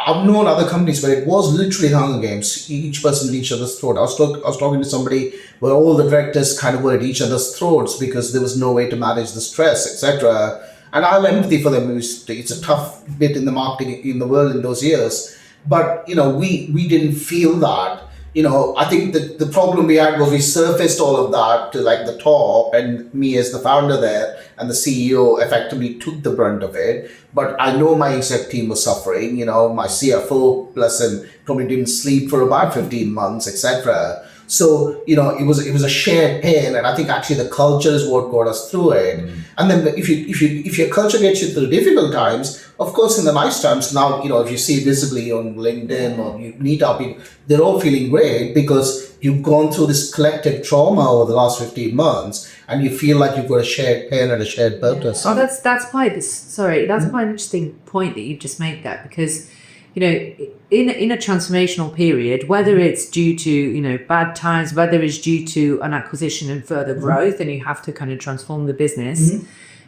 I've known other companies where it was literally the Hunger Games, each person at each other's throat. I was talking to somebody where all the directors kind of were at each other's throats because there was no way to manage the stress, etc. And I have empathy for them. It's a tough bit in the marketing in the world in those years. But, we didn't feel that. I think that the problem we had was we surfaced all of that to like the top, and me as the founder there and the CEO effectively took the brunt of it. But I know my exec team was suffering, my CFO, bless him, probably didn't sleep for about 15 months, etc. So, it was a shared pain, and I think actually the culture is what got us through it. And then if your culture gets you through difficult times, of course, in the nice times now, if you see visibly on LinkedIn or you meet up, they're all feeling great because you've gone through this collective trauma over the last 15 months, and you feel like you've got a shared pain and a shared purpose. Oh, that's quite quite an interesting point that you just made there, because in a transformational period, whether it's due to bad times, whether it's due to an acquisition and further growth, and you have to kind of transform the business,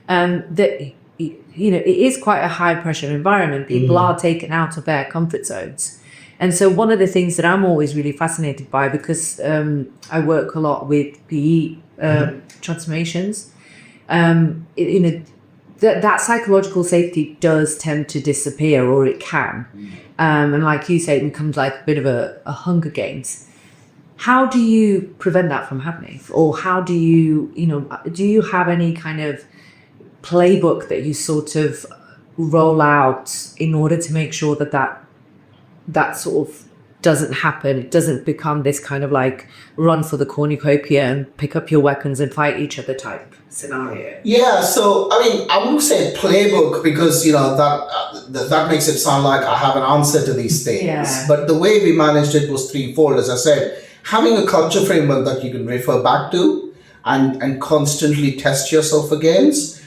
that it is quite a high pressure environment. People are taken out of their comfort zones. And so one of the things that I'm always really fascinated by, because I work a lot with PE transformations, that psychological safety does tend to disappear, or it can. And like you say, it becomes like a bit of a Hunger Games. How do you prevent that from happening? Or how do you, do you have any kind of playbook that you sort of roll out in order to make sure that that sort of doesn't happen. It doesn't become this kind of like run for the cornucopia and pick up your weapons and fight each other type scenario. Yeah, so I mean, I wouldn't say playbook because that makes it sound like I have an answer to these things. Yeah. But the way we managed it was threefold. As I said, having a culture framework that you can refer back to and constantly test yourself against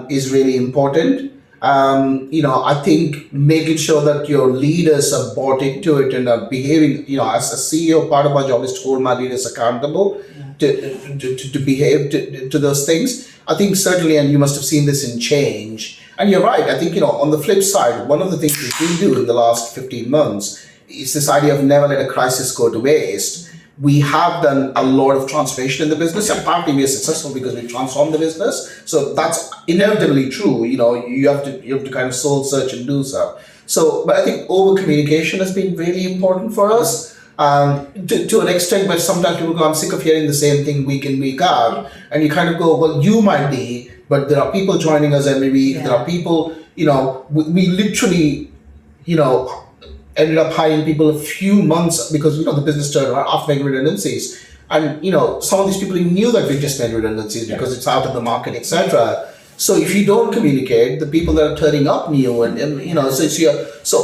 is really important. I think making sure that your leaders are bought into it and are behaving, as a CEO, part of my job is to hold my leaders accountable to behave to those things. I think certainly, and you must have seen this in change. And you're right. I think, on the flip side, one of the things that we do in the last 15 months is this idea of never let a crisis go to waste. We have done a lot of transformation in the business, and partly we are successful because we transformed the business. So that's inevitably true. You have to kind of soul search and do so. So, but I think over communication has been really important for us to an extent. But sometimes people go, "I'm sick of hearing the same thing week in, week out," and you kind of go, "Well, you might be, but there are people joining us every week. Yeah. There are people. We literally, ended up hiring people a few months because the business turned around after making redundancies, and some of these people knew that we just made redundancies because it's out of the market, etc. So if you don't communicate, the people that are turning up knew, and so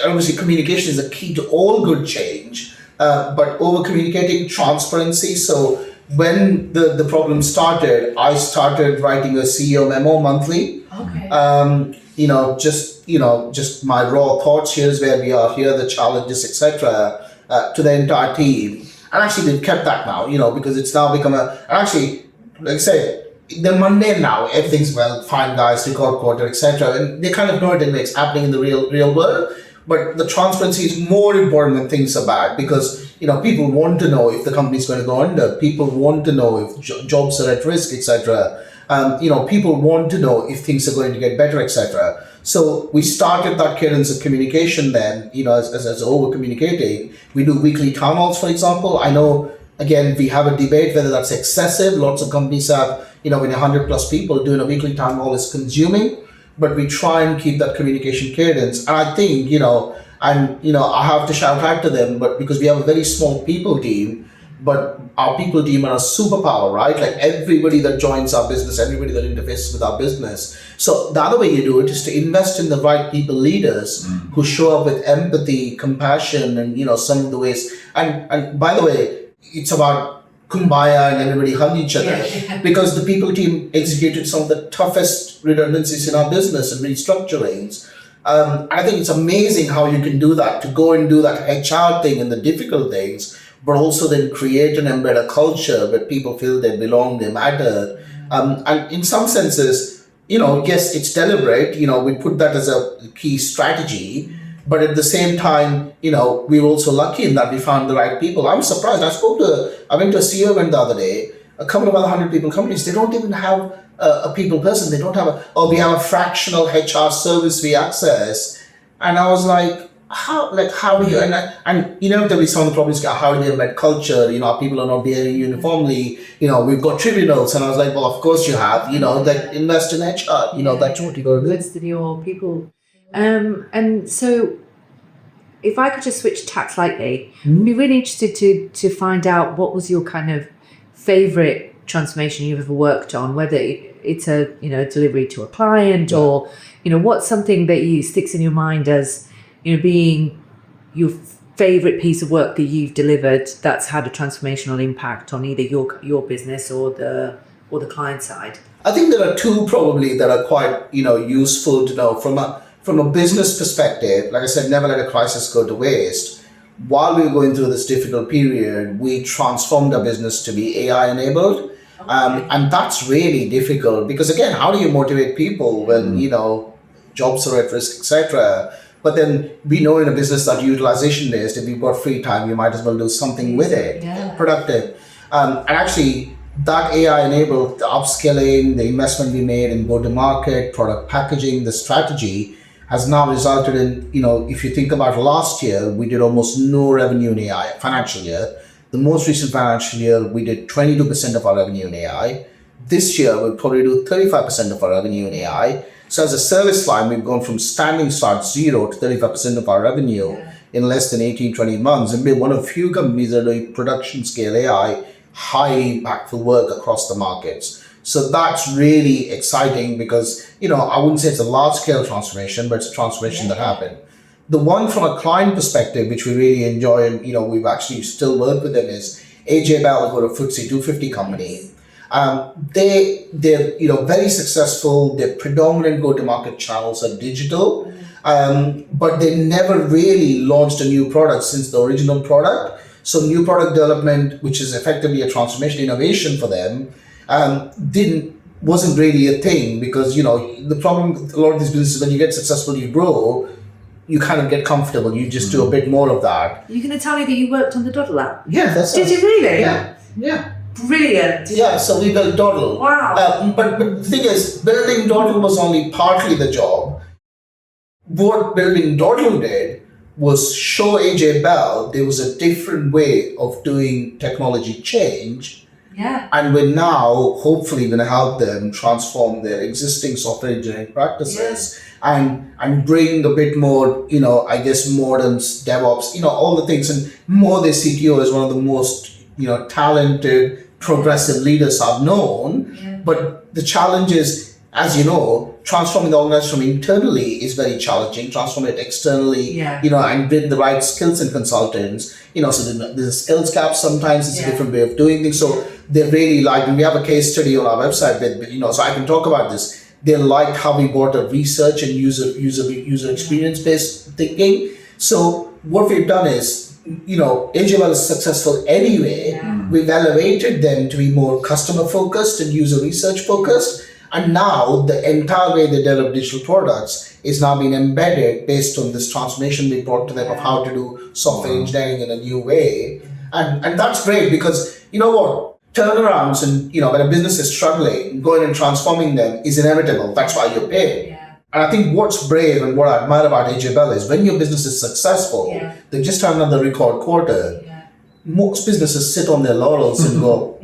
obviously communication is a key to all good change, but over communicating, transparency. So when the problem started, I started writing a CEO memo monthly. Okay. Just my raw thoughts. Here's where we are. Here are the challenges, etc. To the entire team. And actually, we've kept that now. Because it's now become and actually, like I say, they're mundane now. Everything's fine, guys. Record quarter, etc. And they kind of know it anyway. It's happening in the real world. But the transparency is more important when things are bad because people want to know if the company's going to go under. People want to know if jobs are at risk, etc. People want to know if things are going to get better, etc. So we started that cadence of communication then, as over communicating. We do weekly town halls, for example. I know, again, we have a debate whether that's excessive. Lots of companies have, when 100 plus people doing a weekly town hall is consuming, but we try and keep that communication cadence. And I think, I have to shout out to them, but because we have a very small people team, but our people team are a superpower, right? Like everybody that joins our business, everybody that interfaces with our business. So the other way you do it is to invest in the right people leaders who show up with empathy, compassion, and some of the ways. And by the way, it's about kumbaya and everybody hug each other because the people team executed some of the toughest redundancies in our business and restructurings. I think it's amazing how you can do that, to go and do that HR thing and the difficult things, but also then create and embed a culture where people feel they belong, they matter. And in some senses, yes, it's deliberate. We put that as a key strategy, but at the same time, we were also lucky in that we found the right people. I'm surprised. I went to a CEO event the other day, a couple of other 100 people companies, they don't even have a people person. They don't have we have a fractional HR service we access. And I was like, how do you, and inevitably some of the problems are how do you embed culture, our people are not behaving uniformly, we've got tribunals, and I was like, well, of course you have, that invest in HR, that's what you got to do. Invest in your people. And so if I could just switch tack slightly, I'd be really interested to find out what was your kind of favorite transformation you've ever worked on, whether it's a delivery to a client or what's something that sticks in your mind as being your favorite piece of work that you've delivered that's had a transformational impact on either your business or the client side. I think there are two probably that are quite useful to know from a business perspective. Like I said, never let a crisis go to waste. While we were going through this difficult period, we transformed our business to be AI enabled. And that's really difficult because, again, how do you motivate people when, jobs are at risk, etc.? But then we know in a business that utilization based, if you've got free time, you might as well do something with it, productive. And actually, that AI enabled the upskilling, the investment we made in go-to-market, product packaging, the strategy has now resulted in, if you think about last year, we did almost no revenue in AI, financial year. The most recent financial year, we did 22% of our revenue in AI. This year, we'll probably do 35% of our revenue in AI. So as a service line, we've gone from standing start 0 to 35% of our revenue in less than 18, 20 months. And we're one of few companies that are doing production scale AI, high impactful work across the markets. So that's really exciting because, I wouldn't say it's a large scale transformation, but it's a transformation that happened. The one from a client perspective, which we really enjoy, and we've actually still worked with them, is AJ Bell, who are a FTSE 250 company. They're very successful. Their predominant go-to-market channels are digital, but they never really launched a new product since the original product. So new product development, which is effectively a transformation innovation for them, wasn't really a thing because the problem with a lot of these businesses, when you get successful, you grow, you kind of get comfortable. You just do a bit more of that. You're going to tell me that you worked on the Doddle app? Yeah, that's Did you really? Yeah. Brilliant. Yeah, so we built Doddle. Wow. But the thing is, building Doddle was only partly the job. What building Doddle did was show AJ Bell there was a different way of doing technology change. Yeah. And we're now hopefully going to help them transform their existing software engineering practices and bring a bit more, modern DevOps, all the things. And Mo, the CTO, is one of the most, talented, progressive leaders I've known. Yeah. But the challenge is, as you know, transforming the organization from internally is very challenging. Transform it externally, and bring the right skills and consultants. So there's a skills gap sometimes. It's a different way of doing things. So they really like, and we have a case study on our website with, so I can talk about this. They liked how we brought a research and user experience based thinking. So what we've done is, AJL is successful anyway. Yeah. We've elevated them to be more customer focused and user research focused. And now the entire way they develop digital products is now being embedded based on this transformation we brought to them of how to do software engineering in a new way. And that's great because, turnarounds and, when a business is struggling, going and transforming them is inevitable. That's why you're paid. Yeah. And I think what's brave and what I admire about AJ Bell is when your business is successful, they just had another record quarter. Yeah. Most businesses sit on their laurels and go,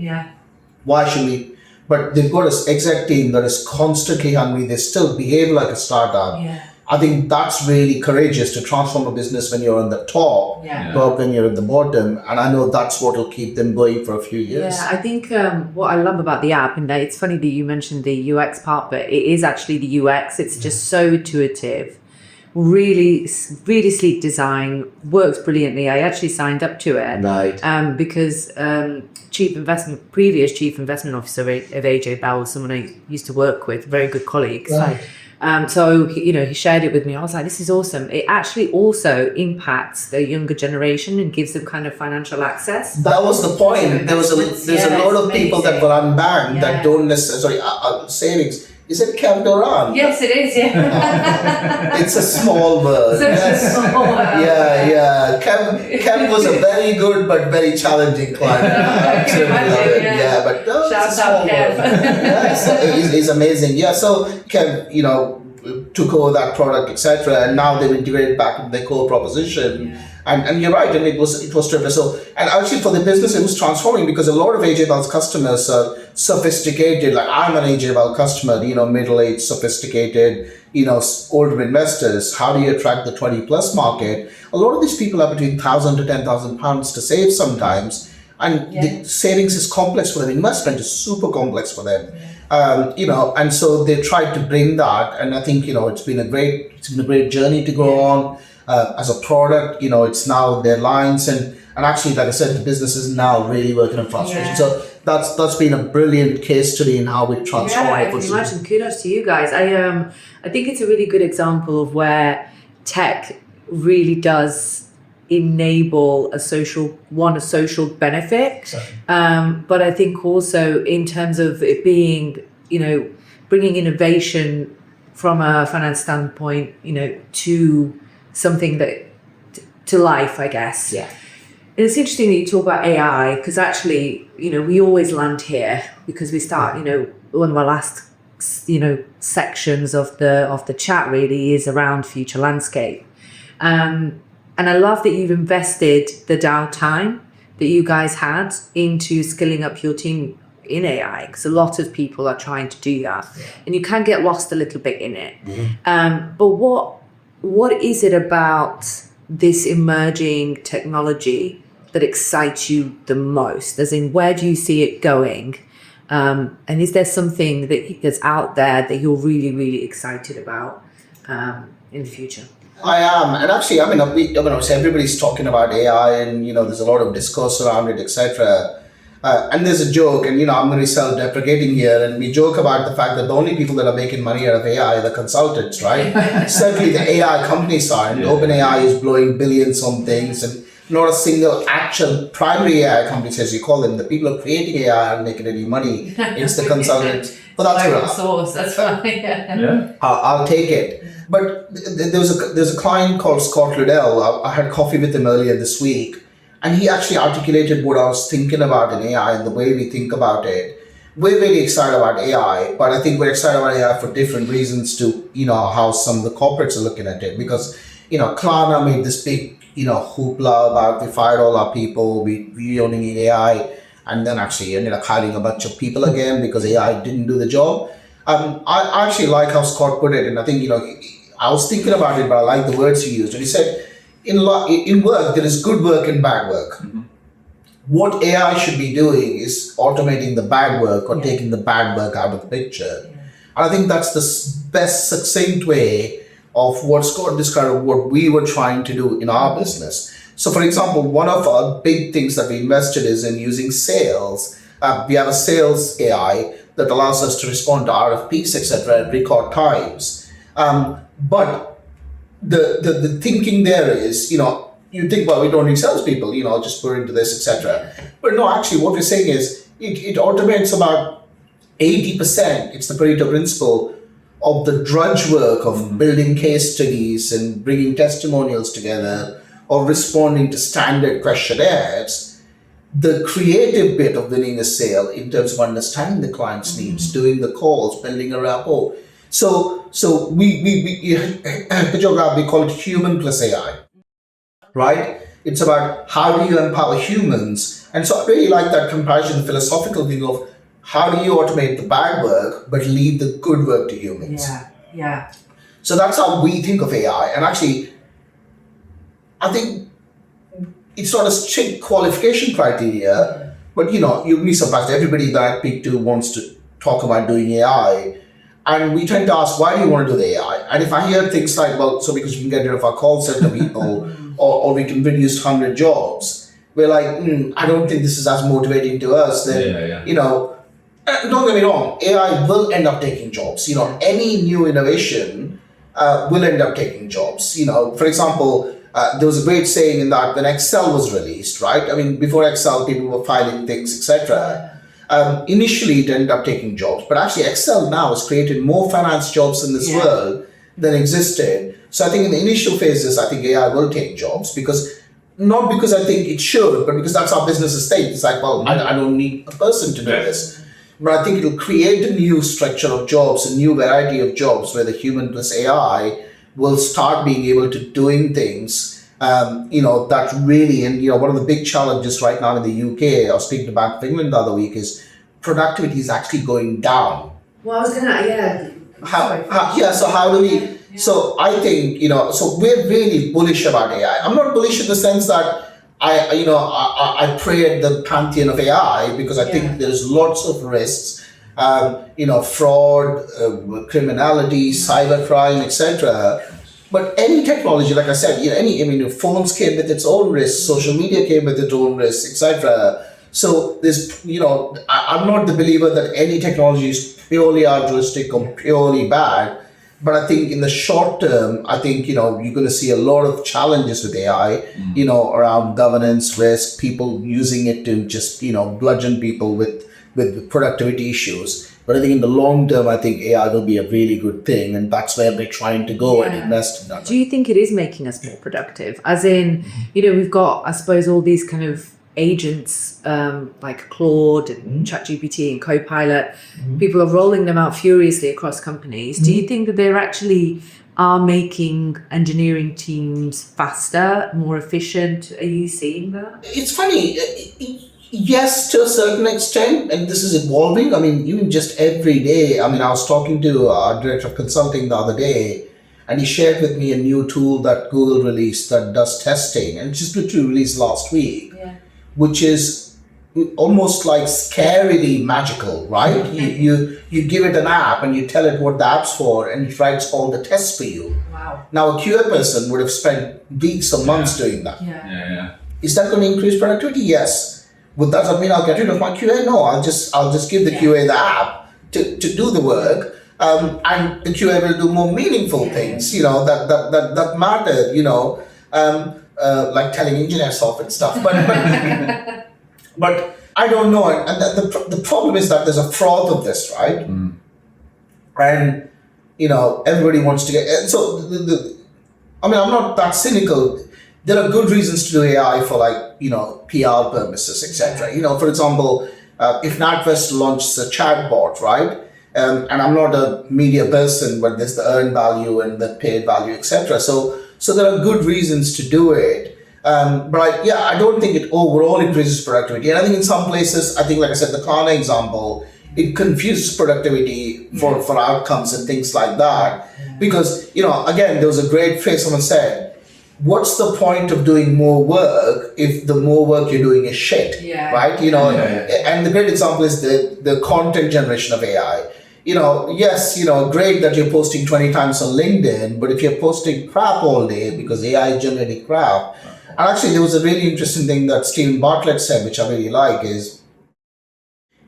why should we? But they've got an exec team that is constantly hungry. They still behave like a startup. Yeah. I think that's really courageous to transform a business when you're on the top, but when you're at the bottom. And I know that's what will keep them going for a few years. Yeah, I think what I love about the app, and it's funny that you mentioned the UX part, but it is actually the UX. It's just so intuitive, really, really sleek design, works brilliantly. I actually signed up to it, Right. because previous chief investment officer of AJ Bell was someone I used to work with, very good colleagues. Right. So he shared it with me. I was like, this is awesome. It actually also impacts the younger generation and gives them kind of financial access. That was the point. There's a lot of people that were unbanked that don't necessarily, savings. Is it Kev Doran? Yes, it is, It's a small word. Yeah. Kev was a very good but very challenging client. Absolutely love it. Yeah, but shout out Kev. Yeah, so he's amazing. Yeah, so Kev, took over that product, etc., and now they've integrated back into their core proposition. And you're right, and it was terrific. So, and actually for the business, it was transforming because a lot of AJ Bell's customers are sophisticated. Like I'm an AJ Bell customer, middle-aged, sophisticated, older investors. How do you attract the 20+ market? A lot of these people are between £1,000 to £10,000 to save sometimes, and the savings is complex for them. Investment is super complex for them. And so they tried to bring that, and I think it's been a great journey to go on. As a product, it's now their lines, and actually, like I said, the business is now really working on transformation. So that's been a brilliant case study in how we transform. Yeah, I can imagine. Kudos to you guys. I think it's a really good example of where tech really does enable a social benefit. Exactly. But I think also in terms of it being, bringing innovation from a finance standpoint, to something that to life, I guess. Yeah. And it's interesting that you talk about AI because actually, we always land here because we start, one of our last, sections of the chat really is around future landscape. And I love that you've invested the downtime that you guys had into skilling up your team in AI because a lot of people are trying to do that, and you can get lost a little bit in it. Mm-hmm. But what is it about this emerging technology that excites you the most? As in, where do you see it going? And is there something that's out there that you're really, really excited about in the future? I am, and actually, obviously everybody's talking about AI, and there's a lot of discourse around it, etc. And there's a joke, and I'm going to be self-deprecating here, and we joke about the fact that the only people that are making money out of AI are the consultants, right? Certainly, the AI companies are, and OpenAI is blowing billions on things, and not a single actual primary AI company, as you call them. The people who are creating AI aren't making any money. It's the consultants. But that's Open right. source, that's right. Yeah. I'll take it. But there's a client called Scott Liddell. I had coffee with him earlier this week, and he actually articulated what I was thinking about in AI and the way we think about it. We're really excited about AI, but I think we're excited about AI for different reasons to, how some of the corporates are looking at it. Because, Klarna made this big, hoopla about we fired all our people, we only need AI, and then actually ended up hiring a bunch of people again because AI didn't do the job. I actually like how Scott put it, and I think, I was thinking about it, but I like the words he used. And he said, in work, there is good work and bad work. Mm-hmm. What AI should be doing is automating the bad work or taking the bad work out of the picture. Yeah. And I think that's the best succinct way of what Scott described, what we were trying to do in our business. So, for example, one of our big things that we invested is in using sales. We have a sales AI that allows us to respond to RFPs, etc., at record times. But the thinking there is, you think, well, we don't need salespeople, just put into this, etc. But no, actually, what we're saying is it automates about 80%. It's the Pareto principle of the drudge work of building case studies and bringing testimonials together or responding to standard questionnaires. The creative bit of winning a sale in terms of understanding the client's needs, doing the calls, building a rapport. So Pediredla, we call it human plus AI, right? It's about how do you empower humans. And so I really like that comparison, philosophical thing of how do you automate the bad work but leave the good work to humans. Yeah. So that's how we think of AI. And actually, I think it's not a strict qualification criteria, but you'll be surprised. Everybody that I speak to wants to talk about doing AI. And we tend to ask, why do you want to do the AI? And if I hear things like, well, so because we can get rid of our call center people or we can reduce 100 jobs, we're like, I don't think this is as motivating to us. Then, don't get me wrong, AI will end up taking jobs. Any new innovation will end up taking jobs. For example, there was a great saying in that when Excel was released, right? I mean, before Excel, people were filing things, etc. Initially, it ended up taking jobs, but actually Excel now has created more finance jobs in this world than existed. So I think in the initial phases, I think AI will take jobs not because I think it should, but because that's our business state. It's like, well, I don't need a person to do this. But I think it'll create a new structure of jobs, a new variety of jobs where the human plus AI will start being able to doing things that really, and one of the big challenges right now in the UK, I was speaking to Bank of England the other week, is productivity is actually going down. Well, I was gonna, So how do we? So I think so we're really bullish about AI. I'm not bullish in the sense that I pray at the pantheon of AI because I think there's lots of risks, fraud, criminality, cybercrime, etc. But any technology, like I said, phones came with its own risks, social media came with its own risks, etc. So there's, I'm not the believer that any technology is purely altruistic or purely bad. But I think in the short term, I think, you're going to see a lot of challenges with AI, around governance, risk, people using it to just, bludgeon people with productivity issues. But I think in the long term, I think AI will be a really good thing. And that's where we're trying to go and invest in that. Do you think it is making us more productive? As in, we've got, I suppose, all these kind of agents like Claude and ChatGPT and Copilot. People are rolling them out furiously across companies. Do you think that they're actually are making engineering teams faster, more efficient? Are you seeing that? It's funny. Yes, to a certain extent, and this is evolving. I mean, even just every day. I mean, I was talking to our director of consulting the other day, and he shared with me a new tool that Google released that does testing, and just literally released last week, which is almost like scarily magical, right? You give it an app and you tell it what the app's for, and it writes all the tests for you. Wow. Now, a QA person would have spent weeks or months doing that. Yeah. Is that going to increase productivity? Yes. Would that mean I'll get rid of my QA? No, I'll just give the QA the app to do the work, and the QA will do more meaningful things, that matter, like telling engineers off and stuff. But I don't know, and the problem is that there's a froth of this, right? And everybody wants to get. And so I'm not that cynical. There are good reasons to do AI for PR purposes, etc. For example, if NatWest launches a chatbot, right? And I'm not a media person, but there's the earned value and the paid value, etc. So there are good reasons to do it. But I don't think it overall increases productivity. And I think in some places, like I said, the Klarna example, it confuses productivity for outcomes and things like that. Because, again, there was a great phrase someone said, what's the point of doing more work if the more work you're doing is shit, right? And the great example is the content generation of AI. Yes, great that you're posting 20 times on LinkedIn, but if you're posting crap all day because AI is generating crap. And actually, there was a really interesting thing that Stephen Bartlett said, which I really like, is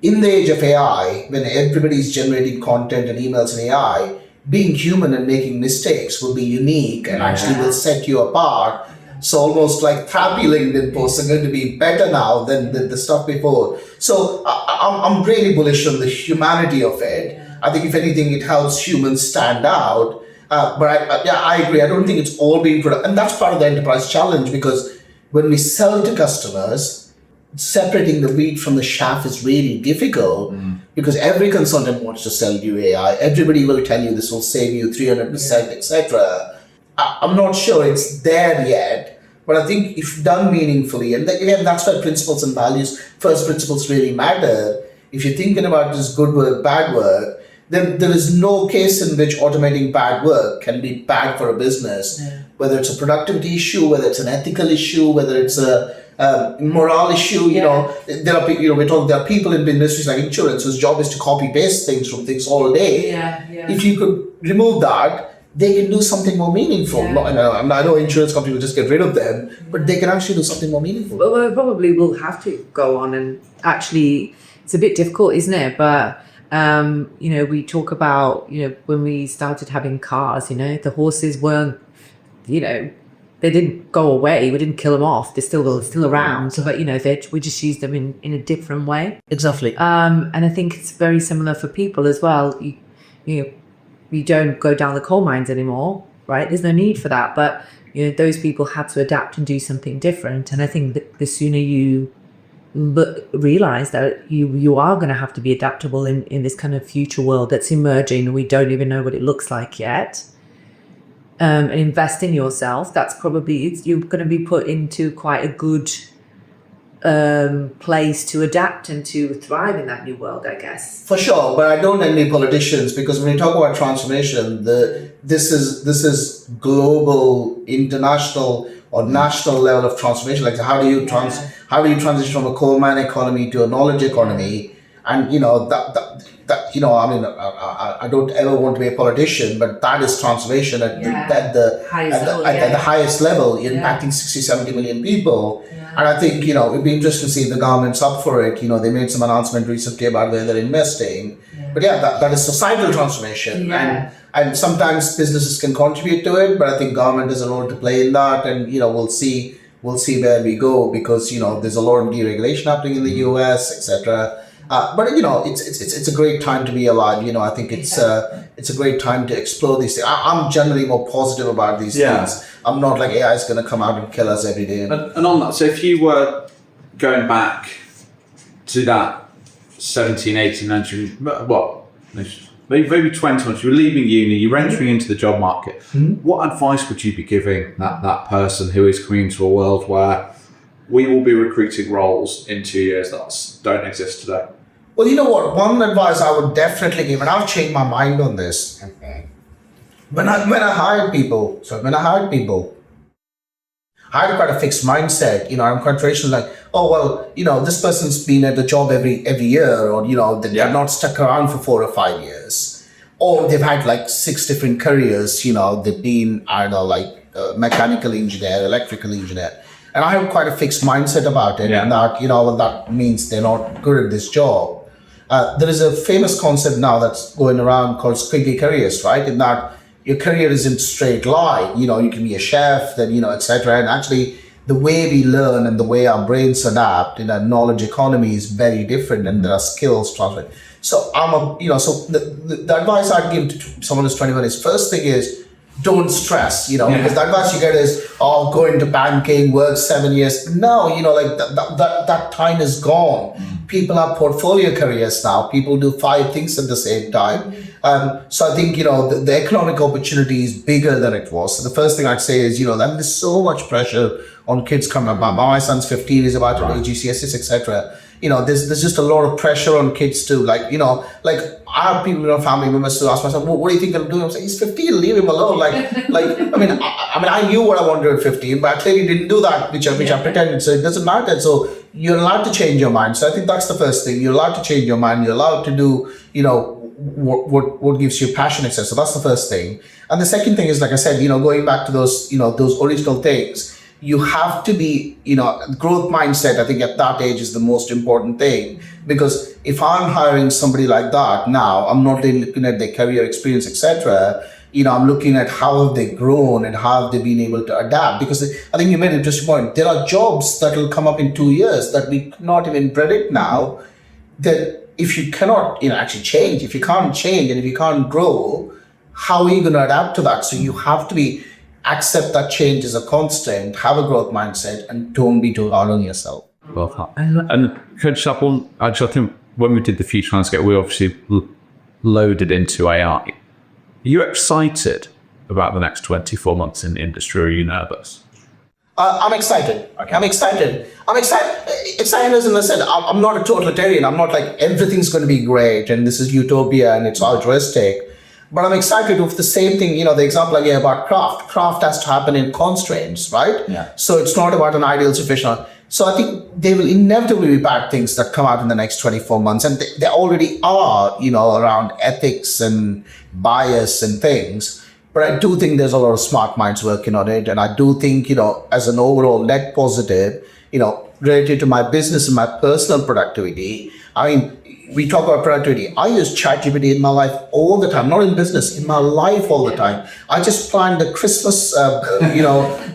in the age of AI, when everybody's generating content and emails in AI, being human and making mistakes will be unique and actually will set you apart. So almost like crappy LinkedIn posts are going to be better now than the stuff before. So I'm really bullish on the humanity of it. I think if anything, it helps humans stand out. But I agree. I don't think it's all being productive. And that's part of the enterprise challenge, because when we sell to customers, separating the wheat from the chaff is really difficult, because every consultant wants to sell you AI. Everybody will tell you this will save you 300%, etc. I'm not sure it's there yet, but I think if done meaningfully, and again, that's why principles and values, first principles really matter. If you're thinking about just good work, bad work, then there is no case in which automating bad work can be bad for a business, whether it's a productivity issue, whether it's an ethical issue, whether it's a moral issue. There are people in industries like insurance whose job is to copy paste things from things all day. If you could remove that, they can do something more meaningful. I know insurance companies will just get rid of them, but they can actually do something more meaningful. Well, we probably will have to go on, and actually it's a bit difficult, isn't it? But we talk about, when we started having cars, the horses weren't, they didn't go away. We didn't kill them off. They're still around. So, but we just use them in a different way. Exactly. And I think it's very similar for people as well. You don't go down the coal mines anymore, right? There's no need for that. But those people had to adapt and do something different. And I think that the sooner you realize that you are going to have to be adaptable in this kind of future world that's emerging, and we don't even know what it looks like yet. And invest in yourself, that's probably, you're going to be put into quite a good place to adapt and to thrive in that new world, I guess. For sure, but I don't envy politicians, because when you talk about transformation, this is global, international, or national level of transformation. Like how do you transition from a coal mine economy to a knowledge economy? And I don't ever want to be a politician, but that is transformation at the highest level, impacting 60-70 million people. And I think it'd be interesting to see if the government's up for it. They made some announcement recently about where they're investing. But that is societal transformation, and sometimes businesses can contribute to it, but I think government has a role to play in that, and we'll see where we go, because there's a lot of deregulation happening in the US, etc. But it's a great time to be alive. I think it's a great time to explore these things. I'm generally more positive about these things. I'm not like AI is going to come out and kill us every day. And on that, so if you were going back to that 17, 18, 19, maybe 20 months, you were leaving uni, you're entering into the job market. What advice would you be giving that person who is coming into a world where we will be recruiting roles in 2 years that don't exist today? Well, you know what? One advice I would definitely give, and I've changed my mind on this. when I hired people, I had quite a fixed mindset. I'm quite traditional, like, oh well, this person's been at the job every year, or they're not stuck around for 4 or 5 years, or they've had like 6 different careers. They've been, I don't know, like mechanical engineer, electrical engineer, and I have quite a fixed mindset about it, and that well, that means they're not good at this job. There is a famous concept now that's going around called squiggly careers, right? In that your career isn't straight line. You can be a chef, then etc. And actually, the way we learn and the way our brains adapt in a knowledge economy is very different, and there are skills transferred. So so the advice I'd give to someone who's 21 is, first thing is, don't stress. Because the advice you get is, go into banking, work 7 years. No, like that time is gone. People have portfolio careers now. People do 5 things at the same time. So I think, the economic opportunity is bigger than it was. So the first thing I'd say is, there's so much pressure on kids coming up. My son's 15, he's about to do GCSEs, etc. There's just a lot of pressure on kids to like I have people, family members who ask myself, what do you think I'm doing? I'm saying, he's 15, leave him alone. I knew what I wanted at 15, but I clearly didn't do that, which I pretended. So it doesn't matter. So you're allowed to change your mind. So I think that's the first thing. You're allowed to change your mind. You're allowed to do, what gives you passion, etc. So that's the first thing. And the second thing is, like I said, going back to those, those original things, you have to be, growth mindset. I think at that age is the most important thing, because if I'm hiring somebody like that now, I'm not really looking at their career experience, etc. I'm looking at how have they grown and how have they been able to adapt. Because I think you made an interesting point. There are jobs that will come up in 2 years that we cannot even predict now, that if you cannot, actually change, if you can't change and if you can't grow, how are you going to adapt to that? So you have to accept that change is a constant, have a growth mindset, and don't be too hard on yourself. Well, and Coach Sapple, actually, I think when we did the Future Landscape, we obviously loaded into AI. Are you excited about the next 24 months in the industry, or are you nervous? I'm excited. Okay. I'm excited. Excited as in I said, I'm not a totalitarian. I'm not like everything's going to be great and this is utopia and it's altruistic. But I'm excited with the same thing, the example I gave about craft. Craft has to happen in constraints, right? Yeah. So it's not about an ideal situation. So I think there will inevitably be bad things that come out in the next 24 months. And there already are, around ethics and bias and things. But I do think there's a lot of smart minds working on it. And I do think, as an overall net positive, related to my business and my personal productivity, we talk about productivity. I use ChatGPT in my life all the time, not in business, in my life all the time. I just planned a Christmas,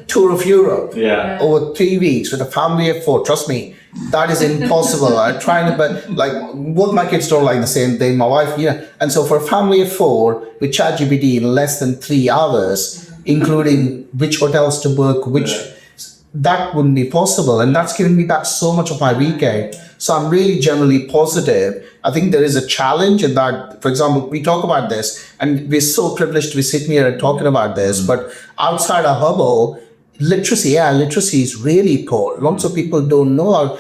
tour of Europe over 3 weeks with a family of 4. Trust me, that is impossible. I'm trying to, but like both my kids don't like the same thing. My wife, and so for a family of 4 with ChatGPT in less than 3 hours, including which hotels to book, that wouldn't be possible. And that's given me back so much of my weekend. So I'm really generally positive. I think there is a challenge in that, for example, we talk about this and we're so privileged to be sitting here and talking about this, but outside our bubble, literacy is really poor. Lots of people don't know.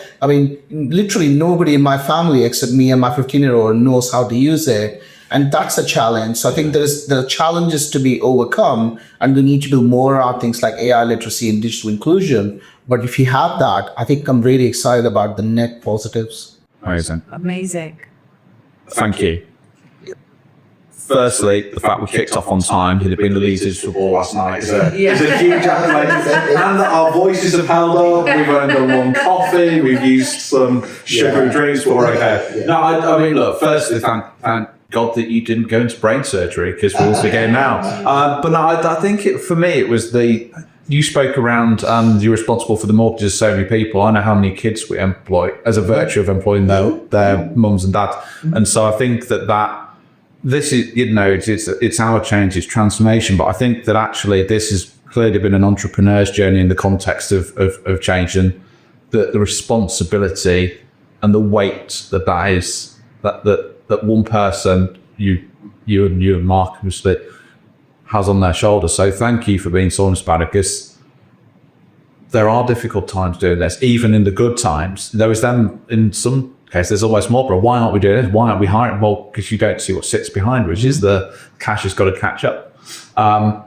Literally nobody in my family except me and my 15-year-old knows how to use it. And that's a challenge. So I think there are challenges to be overcome, and we need to do more around things like AI literacy and digital inclusion. But if you have that, I think I'm really excited about the net positives. Amazing. Thank you. Firstly, the fact we kicked off on time, you'd have been the leaders for all last night. It's a huge accolade. And that our voices have held up. We've earned a warm coffee. We've used some sugary drinks. But we're okay. No, I mean, look, firstly, thank God that you didn't go into brain surgery, because we're all again now. But no, I think for me, it was you spoke around you're responsible for the mortgages of so many people. I know how many kids we employ as a virtue of employing their mums and dads. And so I think that this is, it's our change, it's transformation. But I think that actually this has clearly been an entrepreneur's journey in the context of change, and the responsibility and the weight that is, that one person, you and Mark, obviously, has on their shoulders. So thank you for being so honest about it, because there are difficult times doing this. Even in the good times, there is then in some cases there's always more, but why aren't we doing this? Why aren't we hiring? Well, because you don't see what sits behind, which is the cash has got to catch up. I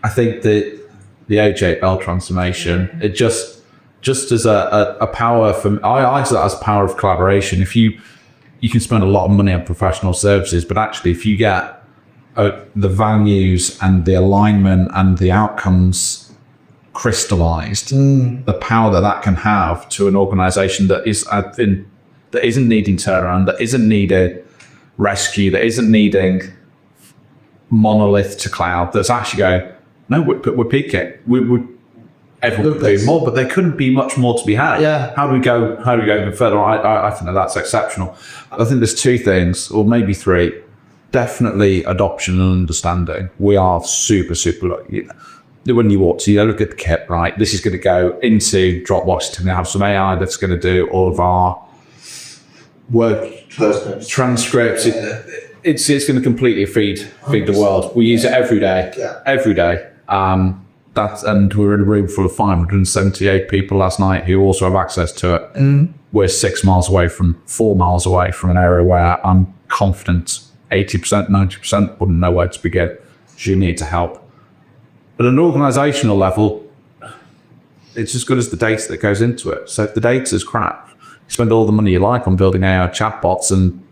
think that the AJ Bell transformation, it just as a power from, I see that as power of collaboration. If you can spend a lot of money on professional services, but actually if you get the values and the alignment and the outcomes crystallized, the power that can have to an organization that isn't needing turnaround, that isn't needing rescue, that isn't needing monolith to cloud, that's actually going, no, we're peaking. Everyone could do more, but there couldn't be much more to be had. Yeah. How do we go even further? I think that's exceptional. I think there's two things, or maybe three. Definitely adoption and understanding. We are super lucky. When you walk to, look at the kit, right? This is going to go into Dropbox. It's going to have some AI that's going to do all of our word transcripts. It's going to completely feed the world. We use it every day. And we were in a room full of 578 people last night who also have access to it. We're 4 miles away from an area where I'm confident 80%, 90% wouldn't know where to begin. So you need to help. But at an organizational level, it's as good as the data that goes into it. So if the data is crap, you spend all the money you like on building AI chatbots and,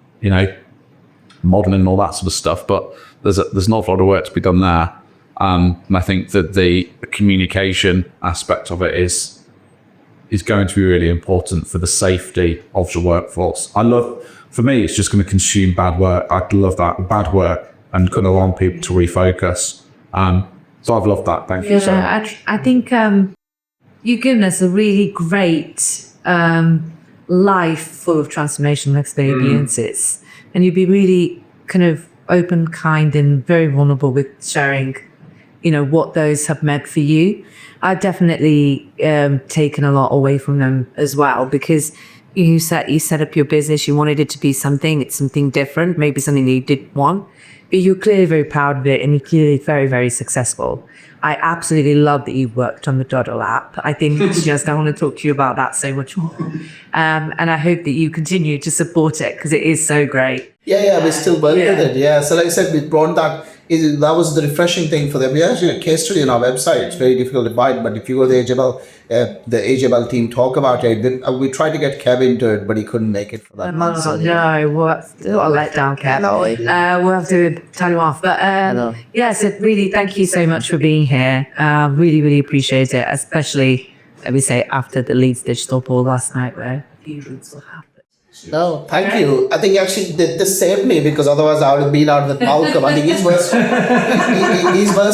modeling and all that sort of stuff, but there's an awful lot of work to be done there. And I think that the communication aspect of it is going to be really important for the safety of the workforce. For me, it's just going to consume bad work. I love that, bad work, and going to allow people to refocus. So I've loved that. Thank you so much. I think you've given us a really great life full of transformational experiences. And you'd be really kind of open, kind, and very vulnerable with sharing, what those have meant for you. I've definitely taken a lot away from them as well, because you set up your business, you wanted it to be something different, maybe something that you didn't want, but you're clearly very proud of it and you're clearly very, very successful. I absolutely love that you worked on the Doddle app. I think I want to talk to you about that so much more. And I hope that you continue to support it because it is so great. Yeah, we still work with it. Yeah, so like I said, we brought that. That was the refreshing thing for them. We actually a case study on our website. It's very difficult to find, but if you go to the AJBL team talk about it, then we tried to get Kev into it, but he couldn't make it for that. No, what a letdown, Kev. We'll have to turn you off. But yes, really, thank you so much for being here. Really, really appreciate it, especially, let me say, after the Leeds Digital Ball last night, where a few roots will happen. No, thank you. I think actually this saved me, because otherwise I would have been out with Malcolm. I think he's worse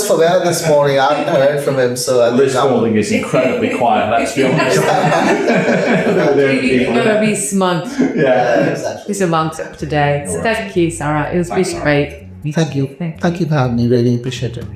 for wear this morning. I haven't heard from him. So this morning is incredibly quiet, let's be honest. You're going to be smug. Yeah, exactly. He's amongst up today. So thank you, Sarat. It was really great. Thank you. Thank you for having me. Really appreciate it.